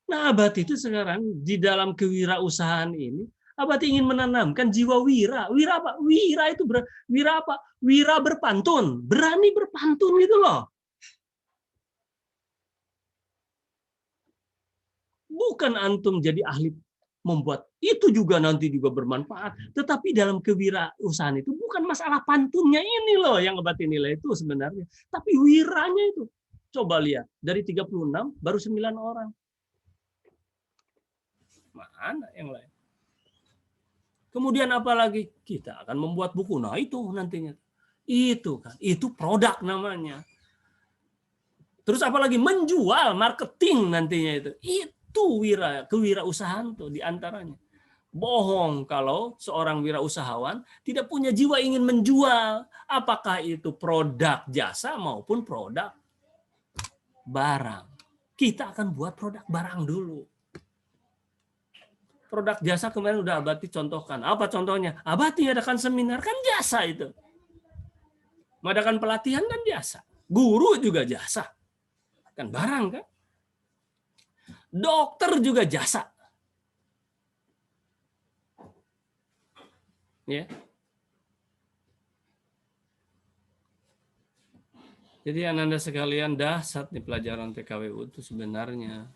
Nah, Abati itu sekarang di dalam kewirausahaan ini, Abati ingin menanamkan jiwa wira. Wira apa? Wira itu wira apa? Wira berpantun, berani berpantun gitu loh. Bukan antum jadi ahli membuat itu juga nanti juga bermanfaat. Tetapi dalam kewirausahaan itu bukan masalah pantunnya ini loh yang Abati nilai itu sebenarnya. Tapi wiranya itu. Coba lihat, dari 36 baru 9 orang. Mana yang lain? Kemudian apa lagi? Kita akan membuat buku. Nah, itu nantinya. Itu kan, itu produk namanya. Terus apalagi menjual, marketing nantinya itu. Itu kewirausahaan tuh di antaranya. Bohong kalau seorang wirausahawan tidak punya jiwa ingin menjual. Apakah itu produk jasa maupun produk barang. Kita akan buat produk barang dulu. Produk jasa kemarin udah Abati contohkan. Apa contohnya? Abati adakan seminar, kan jasa itu. Mengadakan pelatihan kan jasa. Guru juga jasa. Kan barang kan? Dokter juga jasa. Ya. Jadi Anda sekalian, dahsyat nih pelajaran TKWU itu sebenarnya.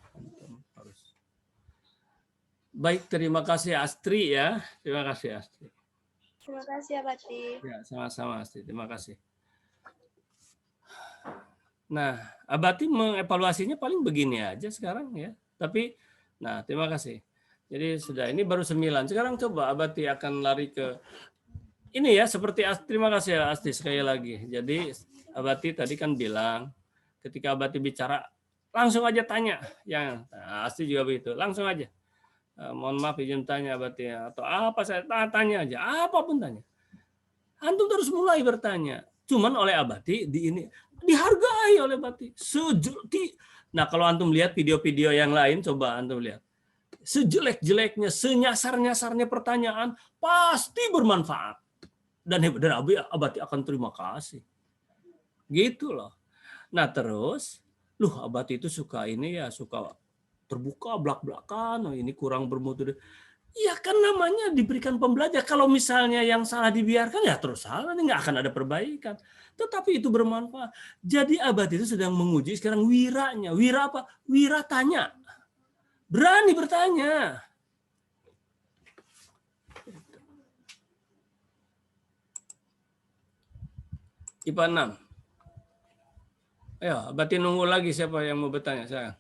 Baik, terima kasih Astri ya. Terima kasih Astri. Terima kasih Abati. Ya, sama-sama Astri. Terima kasih. Nah, Abati mengevaluasinya paling begini aja sekarang ya. Tapi, nah terima kasih. Jadi sudah, ini baru 9. Sekarang coba Abati akan lari ke ini ya, seperti terima kasih ya Astri sekali lagi. Jadi Abati tadi kan bilang ketika Abati bicara langsung aja tanya. Yang Astri juga begitu, langsung aja. Mohon maaf izin tanya Abati ya. Atau apa saya tanya aja, apapun tanya. Antum terus mulai bertanya. Cuman oleh Abati dihargai oleh Abati. Nah, kalau antum lihat video-video yang lain, coba antum lihat. Sejelek-jeleknya, senyasar-nyasarnya pertanyaan pasti bermanfaat. Dan Abati akan terima kasih. Gitu loh. Nah, terus Abati itu suka ini ya, suka terbuka belak-belakan, ini kurang bermutu. Ya kan namanya diberikan pembelajaran. Kalau misalnya yang salah dibiarkan ya terus salah, nggak akan ada perbaikan. Tetapi itu bermanfaat. Jadi Abati itu sedang menguji sekarang wiranya. Wira apa? Wira tanya. Berani bertanya. IPA 6. Ayo, Abati nunggu lagi siapa yang mau bertanya. Saya.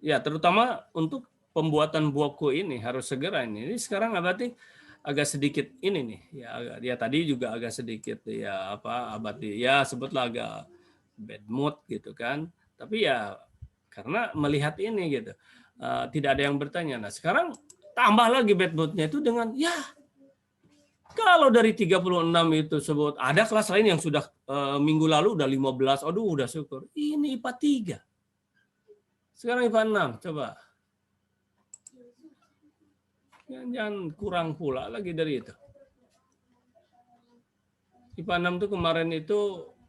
Ya, terutama untuk pembuatan buku ini harus segera ini. Ini sekarang Abati agak sedikit ini nih. Ya tadi juga agak sedikit ya Abati ya sebutlah agak bad mood gitu kan. Tapi ya karena melihat ini gitu. Tidak ada yang bertanya. Nah, sekarang tambah lagi bad moodnya itu dengan ya kalau dari 36 itu sebut ada kelas lain yang sudah minggu lalu udah 15. Aduh, udah syukur. Ini IPA 3. Sekarang IPA 6, coba. Jangan kurang pula lagi dari itu. IPA 6 itu kemarin itu,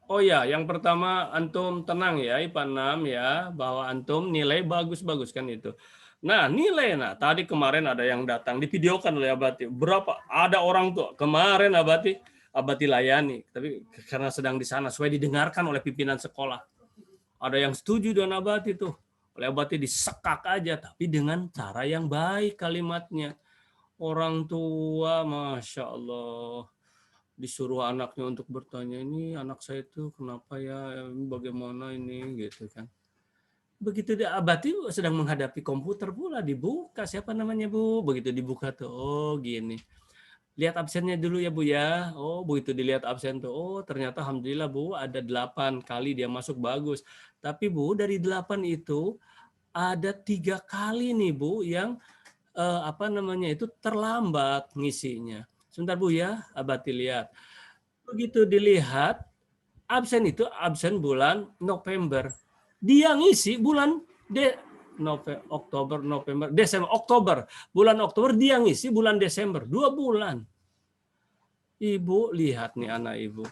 oh ya, yang pertama antum tenang ya, IPA 6 ya, bahwa antum nilai bagus-bagus kan itu. Nah, nilai, tadi kemarin ada yang datang, divideokan oleh Abati. Berapa? Ada orang tuh, kemarin Abati layani, tapi karena sedang di sana, supaya didengarkan oleh pimpinan sekolah. Ada yang setuju dengan Abati tuh. Oleh Abati disekak aja, tapi dengan cara yang baik kalimatnya. Orang tua, Masya Allah, disuruh anaknya untuk bertanya, ini anak saya itu kenapa ya, bagaimana ini, gitu kan. Begitu dia Abati sedang menghadapi komputer pula, dibuka, siapa namanya Bu? Begitu dibuka tuh, oh gini. Lihat absennya dulu ya Bu ya. Oh, begitu dilihat absen tuh. Oh, ternyata alhamdulillah Bu ada 8 kali dia masuk bagus. Tapi Bu dari 8 itu ada 3 kali nih Bu yang itu terlambat ngisinya. Sebentar Bu ya, Abati lihat. Begitu dilihat absen itu absen bulan November. Dia ngisi bulan Oktober, November, Desember, Oktober. Bulan Oktober dia ngisi bulan Desember. 2 bulan. Ibu lihat nih anak ibu.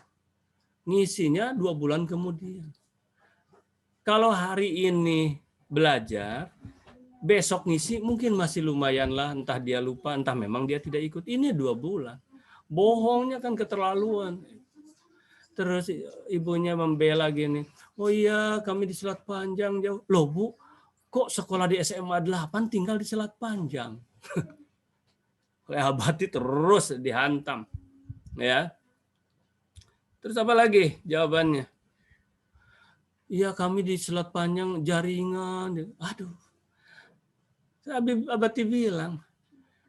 ngisinya 2 bulan kemudian. Kalau hari ini belajar, besok ngisi mungkin masih lumayan lah, entah dia lupa, entah memang dia tidak ikut. Ini 2 bulan. Bohongnya kan keterlaluan. Terus ibunya membela gini, oh iya kami di Selat Panjang jauh. Loh Bu, kok sekolah di SMA 8 tinggal di Selat Panjang? Oleh Abati terus dihantam. Ya. Terus apa lagi jawabannya? Iya kami di Selat Panjang jaringan. Aduh. Abati bilang,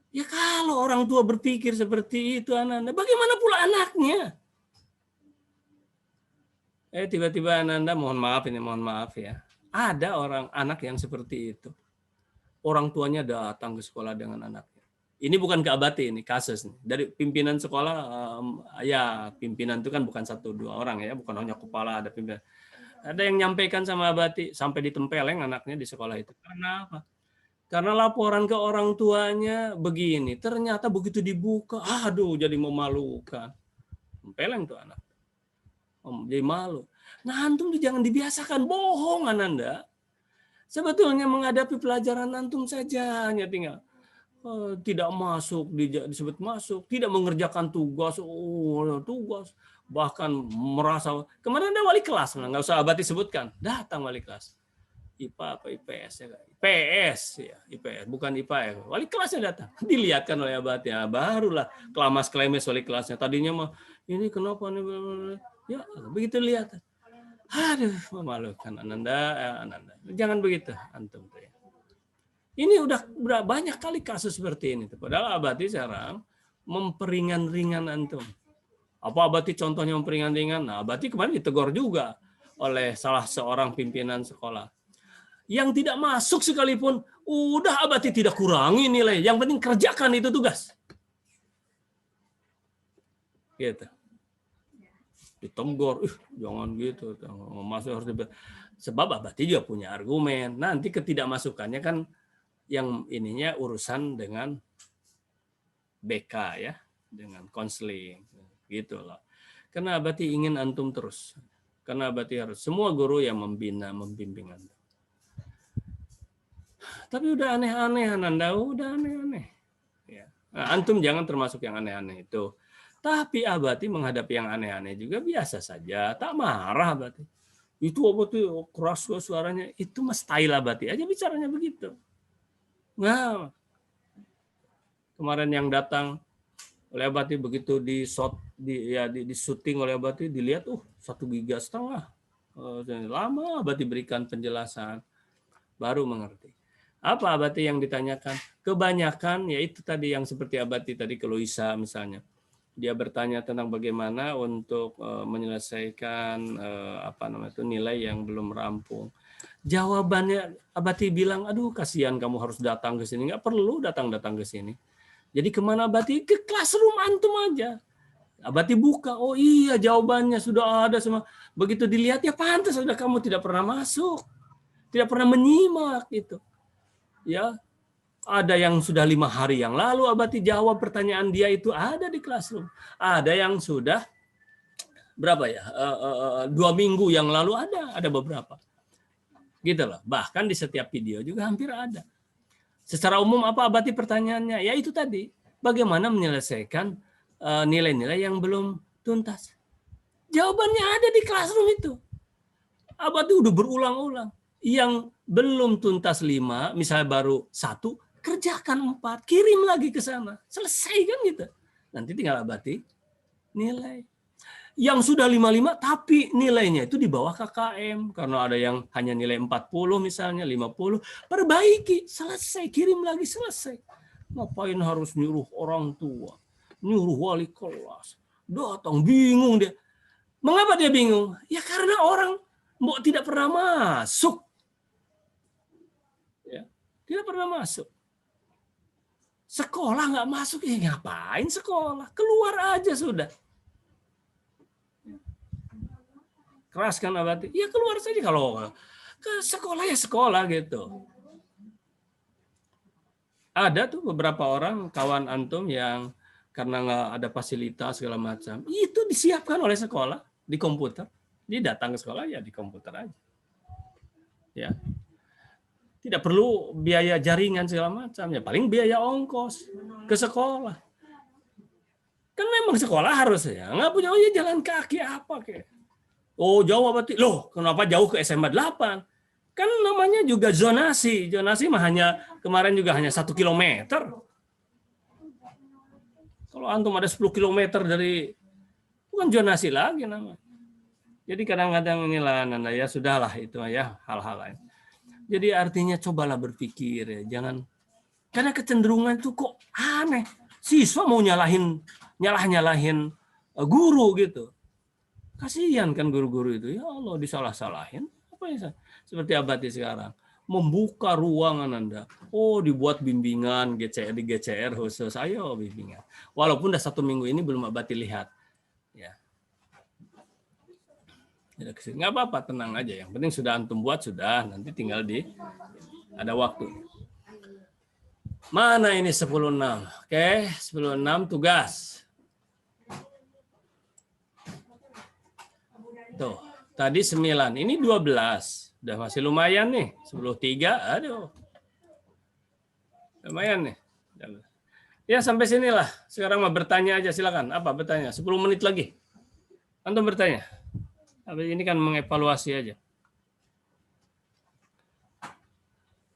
ya kalau orang tua berpikir seperti itu Ananda, bagaimana pula anaknya? Tiba-tiba Ananda, mohon maaf ya. Ada orang anak yang seperti itu. Orang tuanya datang ke sekolah dengan anaknya. Ini bukan ke Abati, ini kasus nih. Dari pimpinan sekolah, ya pimpinan itu kan bukan 1-2 orang ya, bukan hanya kepala, ada pimpinan. Ada yang nyampaikan sama Abati, sampai ditempeleng anaknya di sekolah itu. Karena apa? Karena laporan ke orang tuanya begini, ternyata begitu dibuka, aduh jadi memalukan. Tempeleng tuh anak. Jadi malu. Nah antum tuh jangan dibiasakan bohong Ananda. Sebetulnya menghadapi pelajaran antum saja hanya tinggal tidak masuk disebut masuk, tidak mengerjakan tugas, tugas, bahkan merasa kemarin ada wali kelas, nggak usah Abati sebutkan, datang wali kelas. IPA apa IPS ya? IPS ya, IPS bukan IPA ya. Wali kelasnya datang, dilihatkan oleh Abati, ya, barulah kelamas-kelemes wali kelasnya. Tadinya mah ini kenapa nih? Ya begitu lihat, aduh memalukan Ananda. Jangan begitu antum tuh ya. Ini udah banyak kali kasus seperti ini. Padahal Abati sekarang memperingan-ringan antum. Apa Abati contohnya memperingan-ringan? Nah, Abati kemarin ditegur juga oleh salah seorang pimpinan sekolah. Yang tidak masuk sekalipun, udah Abati tidak kurangi nilai. Yang penting kerjakan itu tugas. Gitu. Ditegur, jangan gitu. Masuk harus sebab Abati juga punya argumen. Nanti ketidakmasukannya kan yang ininya urusan dengan BK ya, dengan konseling gitu loh. Karena Abati ingin antum terus. Karena Abati harus semua guru yang membina, membimbing antum. Tapi udah aneh-aneh Ananda, udah aneh-aneh. Ya. Nah, antum jangan termasuk yang aneh-aneh itu. Tapi Abati menghadapi yang aneh-aneh juga biasa saja, tak marah Abati. Itu Abati keras suaranya, itu mas style Abati aja bicaranya begitu. Nah, kemarin yang datang oleh Abati begitu di syuting oleh Abati dilihat 1,5 giga. Lama Abati berikan penjelasan baru mengerti. Apa Abati yang ditanyakan? Kebanyakan yaitu tadi yang seperti Abati tadi ke Loisa misalnya. Dia bertanya tentang bagaimana untuk menyelesaikan nilai yang belum rampung. Jawabannya Abati bilang, aduh kasihan kamu harus datang ke sini. Nggak perlu datang ke sini. Jadi kemana Abati? Ke classroom antum aja. Abati buka, oh iya jawabannya sudah ada semua. Begitu dilihat, ya pantas sudah kamu tidak pernah masuk. Tidak pernah menyimak itu. Ya, ada yang sudah 5 hari yang lalu Abati jawab pertanyaan dia itu ada di classroom. Ada yang sudah berapa ya? 2 minggu yang lalu ada beberapa. Gitu loh. Bahkan di setiap video juga hampir ada. Secara umum apa Abati pertanyaannya? Ya itu tadi. Bagaimana menyelesaikan nilai-nilai yang belum tuntas? Jawabannya ada di classroom itu. Abati udah berulang-ulang. Yang belum tuntas 5, misalnya baru 1, kerjakan 4, kirim lagi ke sana. Selesai kan gitu. Nanti tinggal Abati nilai. Yang sudah 55 tapi nilainya itu di bawah KKM karena ada yang hanya nilai 40 misalnya 50, perbaiki, selesai, kirim lagi, selesai. Ngapain harus nyuruh orang tua, nyuruh wali kelas, datang bingung dia. Mengapa dia bingung? Ya karena orang tidak pernah masuk. Ya, tidak pernah masuk. Sekolah nggak masuk, ya ngapain sekolah? Keluar aja sudah. Keras kan Abati? Ya keluar saja kalau ke sekolah ya sekolah gitu. Ada tuh beberapa orang kawan antum yang karena nggak ada fasilitas segala macam, itu disiapkan oleh sekolah di komputer. Dia datang ke sekolah ya di komputer aja. Ya. Tidak perlu biaya jaringan segala macam, ya paling biaya ongkos ke sekolah. Kan memang sekolah harus ya, nggak punya, oh ya jalan kaki apa kayak. Oh jauh berarti, loh kenapa jauh ke SMA 8? Kan namanya juga zonasi. Zonasi mah hanya, kemarin juga hanya 1 kilometer. Kalau antum ada 10 kilometer dari, bukan zonasi lagi namanya. Jadi kadang-kadang inilah Nanda ya, sudahlah itu ya hal-hal lain. Jadi artinya cobalah berpikir ya, jangan, karena kecenderungan itu kok aneh. Siswa mau nyalahin guru gitu. Kasihan kan guru-guru itu. Ya Allah disalah-salahin. Apa ya? Seperti Abati sekarang. Membuka ruangan Anda. Oh dibuat bimbingan GCR di GCR khusus. Ayo bimbingan. Walaupun udah 1 minggu ini belum Abati lihat. Ya. Nggak apa-apa, tenang aja. Yang penting sudah antum buat, sudah. Nanti tinggal ada waktu. Mana ini 10.6? Oke, 10.6 tugas. Tuh, tadi 9. Ini 12. Udah masih lumayan nih. 10.3, aduh. Lumayan nih. Ya, sampai sinilah. Sekarang mau bertanya aja, silakan. Apa bertanya? 10 menit lagi. Antum bertanya. Ini kan mengevaluasi aja.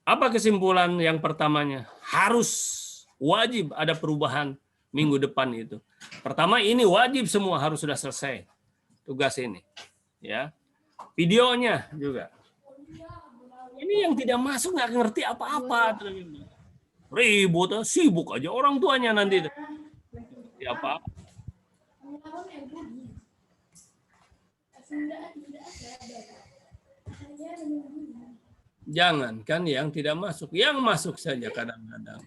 Apa kesimpulan yang pertamanya? Harus wajib ada perubahan minggu depan itu. Pertama ini wajib semua harus sudah selesai tugas ini. Ya. Videonya juga. Ini yang tidak masuk nggak ngerti apa-apa. Ribut, sibuk aja orang tuanya nanti. Apa? Jangan kan yang tidak masuk, yang masuk saja kadang-kadang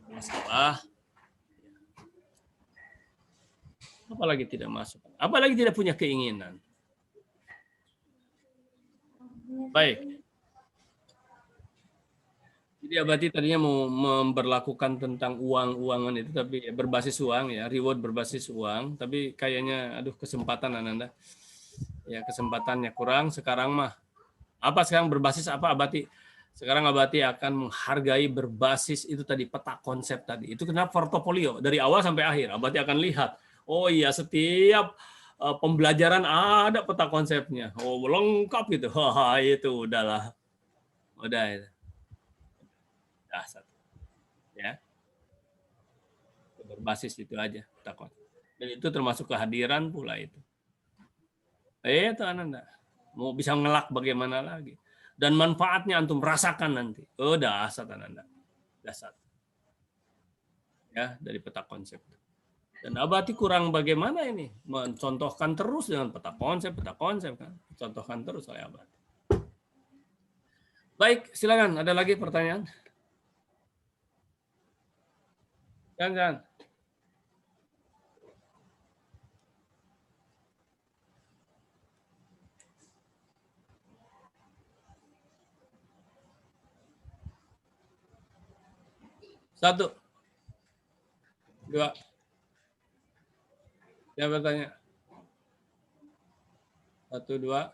masalah. Apalagi tidak masuk, apalagi tidak punya keinginan. Baik. Jadi Abati tadinya mau memberlakukan tentang uang-uangan itu, tapi berbasis uang ya, reward berbasis uang, tapi kayaknya aduh kesempatan Ananda. Ya kesempatannya kurang. Sekarang mah apa sekarang berbasis apa Abati? Sekarang Abati akan menghargai berbasis itu tadi, peta konsep tadi. Itu kenapa portofolio dari awal sampai akhir Abati akan lihat. Oh iya, setiap pembelajaran ada peta konsepnya. Oh lengkap gitu. Wah itu udahlah. Udah itu. Satu. Ya. Berbasis itu aja peta konsep. Dan itu termasuk kehadiran pula itu. Itu Ananda. Mau bisa ngelak bagaimana lagi. Dan manfaatnya antum rasakan nanti. Oh, dasar Ananda. Dasar. Ya, dari peta konsep. Dan Abati kurang bagaimana ini? Mencontohkan terus dengan peta konsep kan. Contohkan terus oleh Abati. Baik, silakan. Ada lagi pertanyaan? Jangan. Satu. Dua. Siapa bertanya? 1, 2.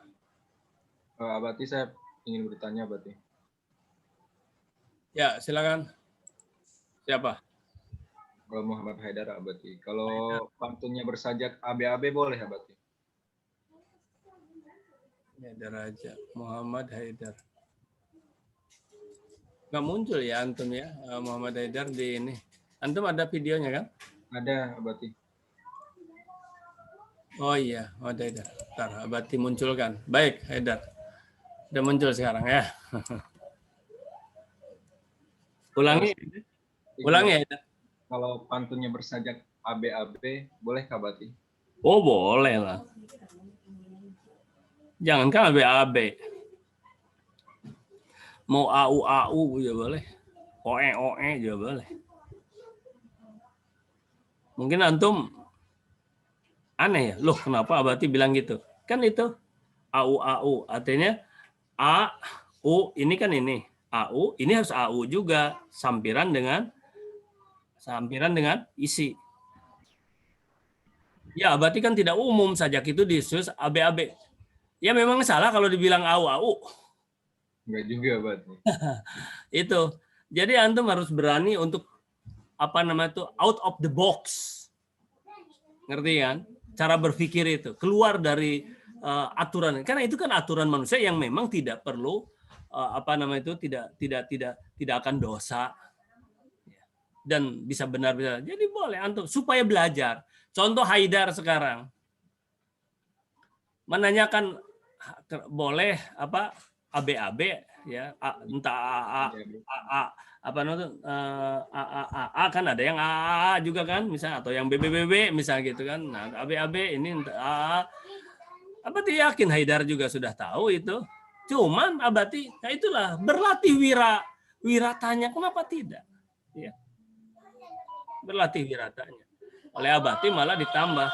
Abati, saya ingin bertanya, Abati. Ya, silakan. Siapa? Kalau Muhammad Haidar, Abati. Kalau pantunnya bersajak AB-AB boleh, Abati? Haidar aja. Muhammad Haidar. Nggak muncul ya antum ya, Muhammad Haidar di ini. Antum ada videonya kan? Ada, Abati. Oh iya, Muhammad Haidar. Bentar, Abati munculkan. Baik, Haidar. Udah muncul sekarang ya. Ulangi. Ulangi Haidar. Kalau pantunnya bersajak AB-AB, boleh Abati? Oh boleh lah. Jangan kan AB-AB. Mau AU juga boleh. OE juga boleh. Mungkin antum aneh ya. Loh kenapa Abati bilang gitu? Kan itu AU. Artinya AU ini kan ini. AU ini harus AU juga. Sampiran dengan isi. Ya, berarti kan tidak umum sajak itu disus ABAB. Ya memang salah kalau dibilang AU. Enggak juga berarti. Itu. Jadi antum harus berani untuk apa namanya itu out of the box. Ngerti kan? Cara berpikir itu keluar dari aturan. Karena itu kan aturan manusia yang memang tidak perlu apa namanya itu tidak akan dosa dan bisa benar-benar. Jadi boleh antum supaya belajar. Contoh Haidar sekarang menanyakan boleh apa ABAB ya entah AA apa namanya AA kan ada yang AA juga kan misalnya atau yang BBBB misalnya gitu kan. Nah ABAB ini AA Abati yakin Haidar juga sudah tahu itu. Cuman Abati ya itulah berlatih wiratanya kenapa tidak? Ya. Berlatih wiratanya. Oleh Abati malah ditambah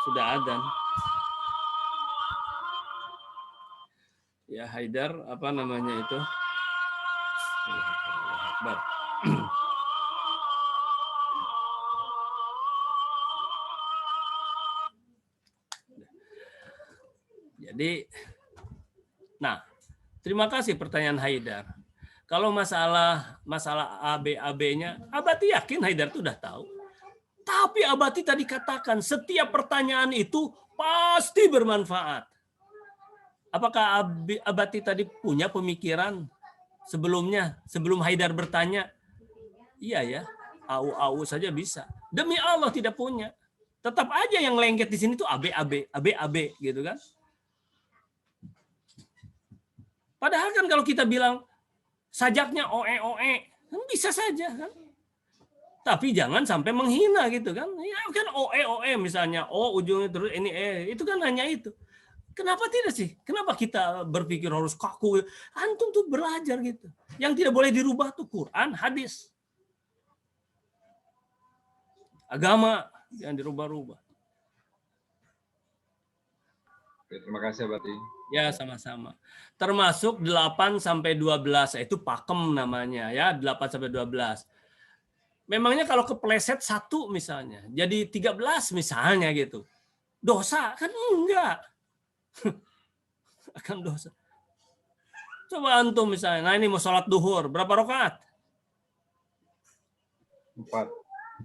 sudah adzan. Ya Haidar apa namanya itu? Akbar. Jadi nah, terima kasih pertanyaan Haidar. Kalau masalah ABAB-nya, Abati yakin Haidar itu udah tahu. Tapi Abati tadi katakan setiap pertanyaan itu pasti bermanfaat. Apakah Abati tadi punya pemikiran sebelumnya, sebelum Haidar bertanya? Iya ya, AU saja bisa. Demi Allah tidak punya. Tetap aja yang lengket di sini tuh ABAB gitu kan. Padahal kan kalau kita bilang sajaknya OE, bisa saja kan. Tapi jangan sampai menghina gitu kan. Ya kan OE misalnya O ujungnya terus ini itu kan hanya itu. Kenapa tidak sih? Kenapa kita berpikir harus kaku? Antum tuh belajar gitu. Yang tidak boleh dirubah tuh Quran, hadis. Agama yang dirubah-rubah. Oke, terima kasih Abati. Ya, sama-sama. Termasuk 8 sampai 12 itu pakem namanya ya, 8 sampai 12. Memangnya kalau kepleset 1 misalnya, jadi 13 misalnya gitu. Dosa kan enggak. Akan dosa. Coba antum misalnya, nah ini mau sholat duhur, berapa rakaat? 4.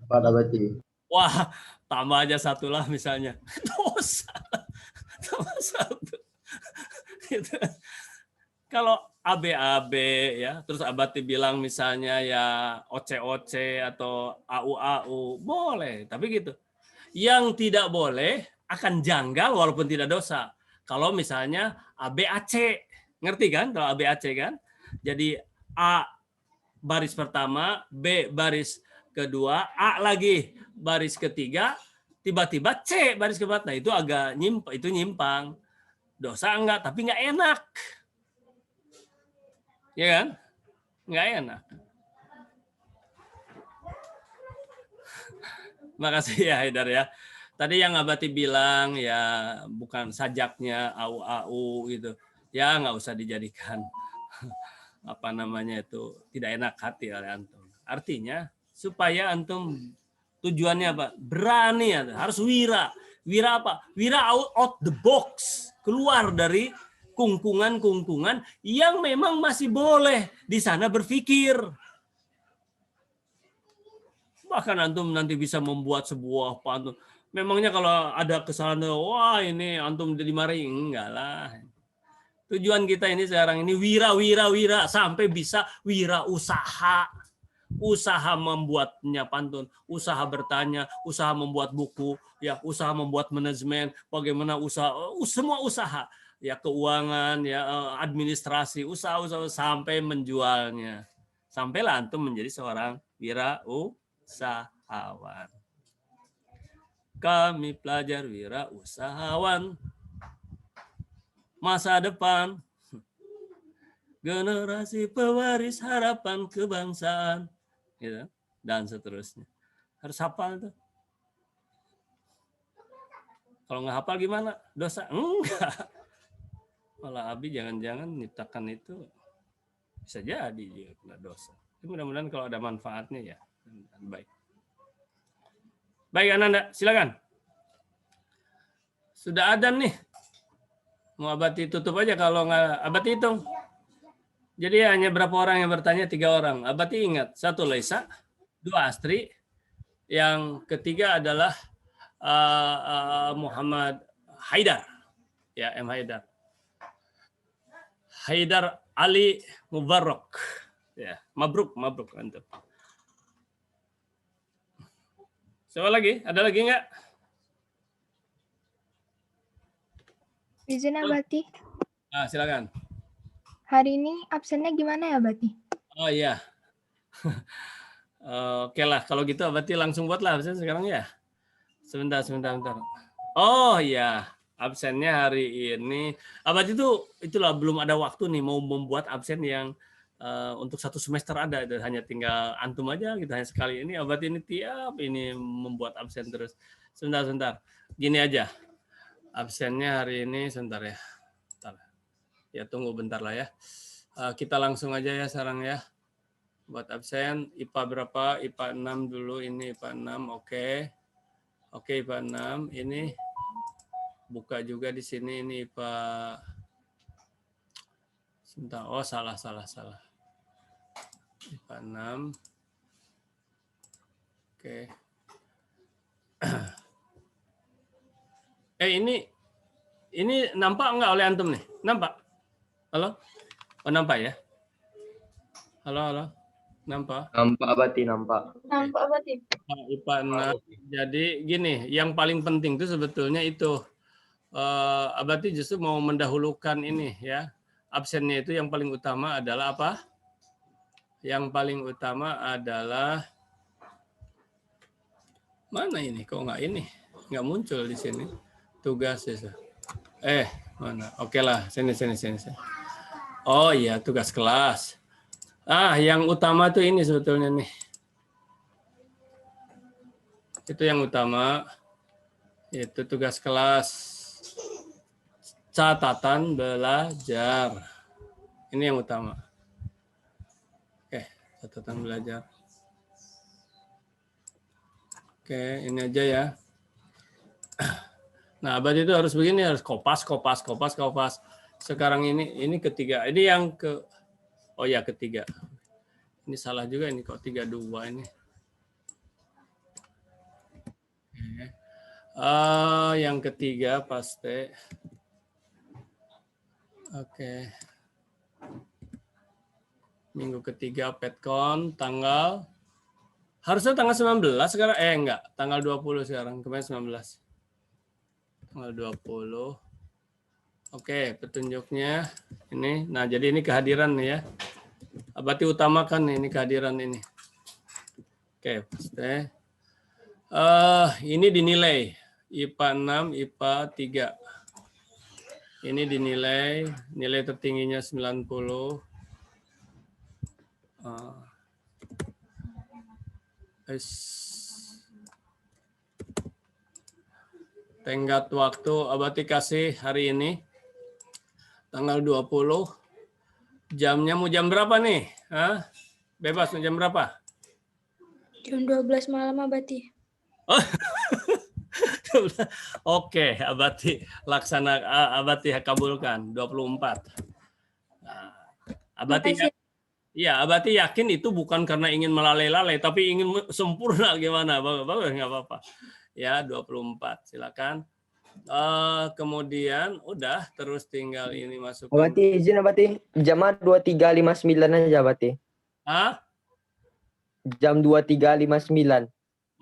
Abati. Wah, tambah aja 1 lah misalnya. Dosa. Tambah 1. Gitu. Kalau ABAB ya, terus Abati bilang misalnya ya OC atau AU boleh, tapi gitu. Yang tidak boleh akan janggal walaupun tidak dosa. Kalau misalnya ABAC, ngerti kan? Kalau ABAC kan, jadi A baris pertama, B baris kedua, A lagi baris ketiga, tiba-tiba C baris keempat. Nah itu agak nyimpang. Dosa enggak, tapi enggak enak. Ya kan? Enggak enak. Makasih ya Haidar ya. Tadi yang Abati bilang ya bukan sajaknya AU gitu. Ya nggak usah dijadikan apa namanya itu tidak enak hati oleh antum. Artinya supaya antum tujuannya apa? Berani ya, harus wira. Wira apa? Wira out of the box. Keluar dari kungkungan yang memang masih boleh di sana berpikir. Bahkan antum nanti bisa membuat sebuah pantun. Memangnya kalau ada kesalahan, wah ini antum dimarahi, enggak lah. Tujuan kita ini sekarang ini wira sampai bisa wira usaha. Usaha membuatnya pantun, usaha bertanya, usaha membuat buku, ya usaha membuat manajemen, bagaimana usaha, semua usaha, ya keuangan, ya administrasi, usaha sampai menjualnya. Sampailah antum menjadi seorang wirausahawan. Kami pelajar wirausahawan masa depan, generasi pewaris harapan kebangsaan, gitu, dan seterusnya. Harus hafal tuh. Kalau nggak hafal gimana? Dosa? Enggak. Malah Abi jangan-jangan nyiptakan itu Bisa jadi dia kena dosa. Mudah-mudahan kalau ada manfaatnya ya. Baik. Baik Ananda, silakan. Sudah adzan nih. Mau Abati tutup aja kalau nggak Abati hitung. Jadi hanya berapa orang yang bertanya? 3 orang. Abati ingat, 1 Laisa, 2 Astri, yang ketiga adalah Muhammad Haidar. Ya, M. Haidar. Haidar Ali Mubarak. Ya, mabruk antum. Siapa lagi? Ada lagi nggak? Izin Abati, Silakan. hari ini absennya gimana ya Abati? Oh iya. Oke lah, kalau gitu Abati langsung buatlah absen sekarang ya. Sebentar. Oh iya, absennya hari ini. Abati itulah belum ada waktu nih mau membuat absen yang untuk 1 semester ada. Hanya tinggal antum aja gitu, hanya sekali. Ini Abati ini tiap ini membuat absen terus. Sebentar. Gini aja. Absennya hari ini sebentar ya. Ya tunggu bentar lah ya. Kita langsung aja ya sekarang ya. Buat absen IPA berapa? IPA 6 dulu, ini IPA 6. Oke. Oke, IPA 6. Ini buka juga di sini, ini IPA. Sebentar. Oh, salah. IPA 6. Oke. Ini nampak nggak oleh antum nih? Nampak? Halo? Oh, nampak ya? Halo? Nampak? Nampak Abati, nampak. Nampak Abati. IPA 6. Jadi gini, yang paling penting itu sebetulnya itu Abati justru mau mendahulukan ini ya. Absennya itu yang paling utama adalah apa? Yang paling utama adalah mana ini? Kok nggak ini? Nggak muncul di sini. Tugas itu. Mana? Oke lah, sini. Oh iya, tugas kelas. Yang utama tuh ini sebetulnya nih. Itu yang utama. Itu tugas kelas. Catatan belajar. Ini yang utama. Oke, catatan belajar. Oke, ini aja ya. Nah, Abadi itu harus begini, harus kopas. Sekarang ini ketiga. Ini yang ketiga. Ini salah juga ini kok 32 ini. Yang ketiga pasti. Oke. Minggu ketiga Petkon harusnya tanggal 19 sekarang. Enggak, tanggal 20 sekarang. Kemarin 19. Tanggal 20. Oke, petunjuknya ini. Nah, jadi ini kehadiran nih ya. Abati utamakan nih, ini kehadiran ini. Oke, pasti. Ini dinilai IPA 6, IPA 3. Ini dinilai, nilai tertingginya 90. Tenggat waktu Abati kasih hari ini tanggal 20. Jamnya mau jam berapa nih? Bebas mau jam berapa? Jam 12 malam Abati. Oh. Oke, Abati laksana, Abati kabulkan 24. Nah, Abati yakin itu bukan karena ingin melalai-lalai, tapi ingin sempurna gimana? Bagus, nggak apa-apa. Ya, 24. Silakan. Kemudian udah terus tinggal ini masuk. Abati izin Abati, jamnya 23.59 aja Abati. Jam 23.59.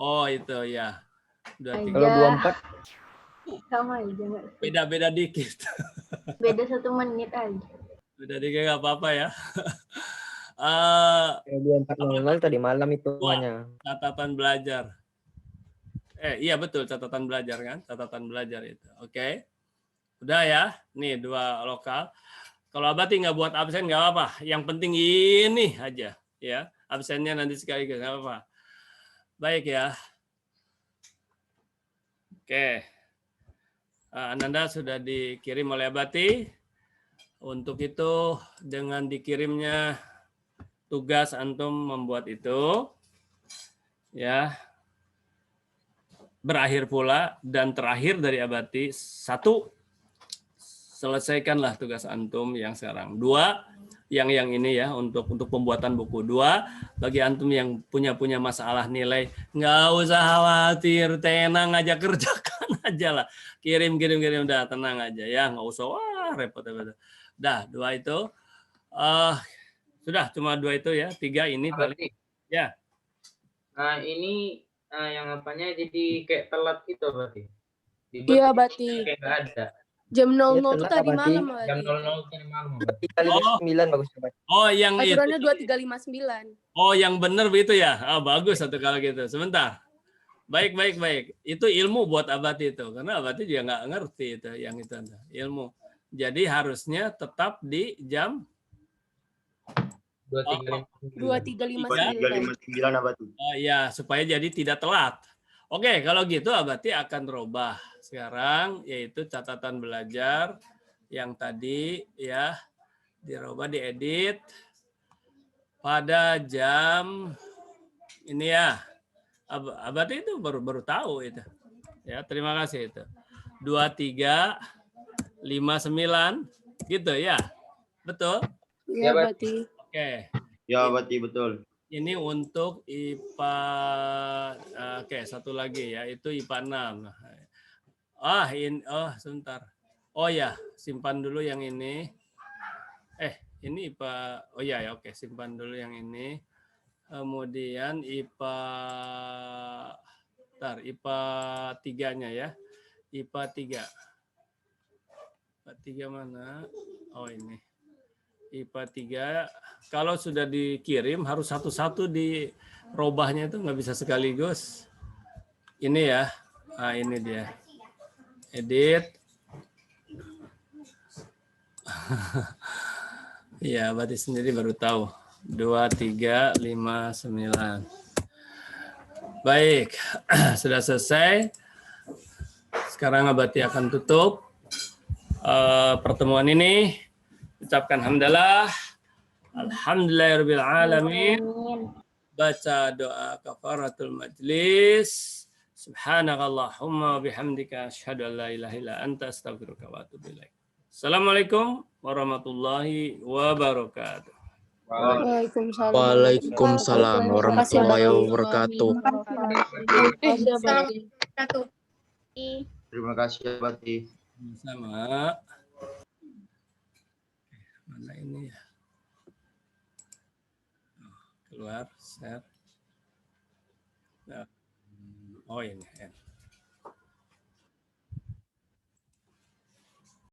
Oh, itu ya. Kalau 24 sama aja nggak? Beda-beda dikit. Beda 1 menit aja. Beda dikit nggak apa-apa ya. 24.00 tadi malam itu hanya. Catatan belajar. Iya betul, catatan belajar kan? Catatan belajar itu. Oke. Udah ya. Nih 2 lokal. Kalau Abati nggak buat absen nggak apa-apa. Yang penting ini aja ya. Absennya nanti sekaligus nggak apa-apa. Baik ya. Oke. Ananda sudah dikirim oleh Abati. Untuk itu dengan dikirimnya tugas antum membuat itu ya. Berakhir pula dan terakhir dari Abati, 1, selesaikanlah tugas antum yang sekarang. 2, yang ini ya untuk pembuatan buku. 2, bagi antum yang punya masalah nilai, nggak usah khawatir, tenang aja, kerjakan aja lah. Kirim udah tenang aja ya, nggak usah wah repot. Dah 2 itu sudah cuma 2 itu ya, 3 ini paling ya. Nah, ini yang apanya jadi kayak telat gitu berarti. Iya, Bati. Kayak nggak ada. Jam 00 Ya, tuh telat, tadi Bati. malam, Jam Bati. 00 tadi malam. 359 bagus Bati. Oh, yang itu. Aturannya 2359. Oh, yang benar begitu ya? Oh, bagus satu kalau gitu. Sebentar. Baik. Itu ilmu buat Abati itu. Karena Abati juga nggak ngerti itu yang itu. Ilmu. Jadi harusnya tetap di jam 2359. Abati. oh ya, supaya jadi tidak telat. Oke, kalau gitu Abati akan rubah sekarang, yaitu catatan belajar yang tadi ya dirubah, diedit pada jam ini ya. Abati itu baru tahu itu. Ya, terima kasih itu. 2359 gitu ya. Betul? Iya, Bati. Oke. Ya, Abati, betul. Ini untuk IPA, oke, satu lagi ya, itu IPA 6. Sebentar. Oh ya, simpan dulu yang ini. Ini IPA, oh ya, oke, simpan dulu yang ini. Kemudian IPA 3-nya ya. IPA 3. IPA 3 mana? Oh ini. IPA 3, kalau sudah dikirim harus satu-satu dirobahnya, itu nggak bisa sekaligus. Ini ya, ini dia. Edit. Iya, Abati sendiri baru tahu. 2359. Baik, sudah selesai. Sekarang Abati akan tutup pertemuan ini. Ucapkan hamdalah. Alhamdulillahirabbil alamin. Baca doa kafaratul majlis. Subhanakallahumma bihamdika asyhadu an la ilaha illa anta astaghfiruka wa atubu ilaik. Assalamualaikum warahmatullahi wabarakatuh. Waalaikumsalam. Waalaikumsalam warahmatullahi wabarakatuh. Terima kasih, Abati. Sama. Mana ini ya? Keluar, share. Oh ini.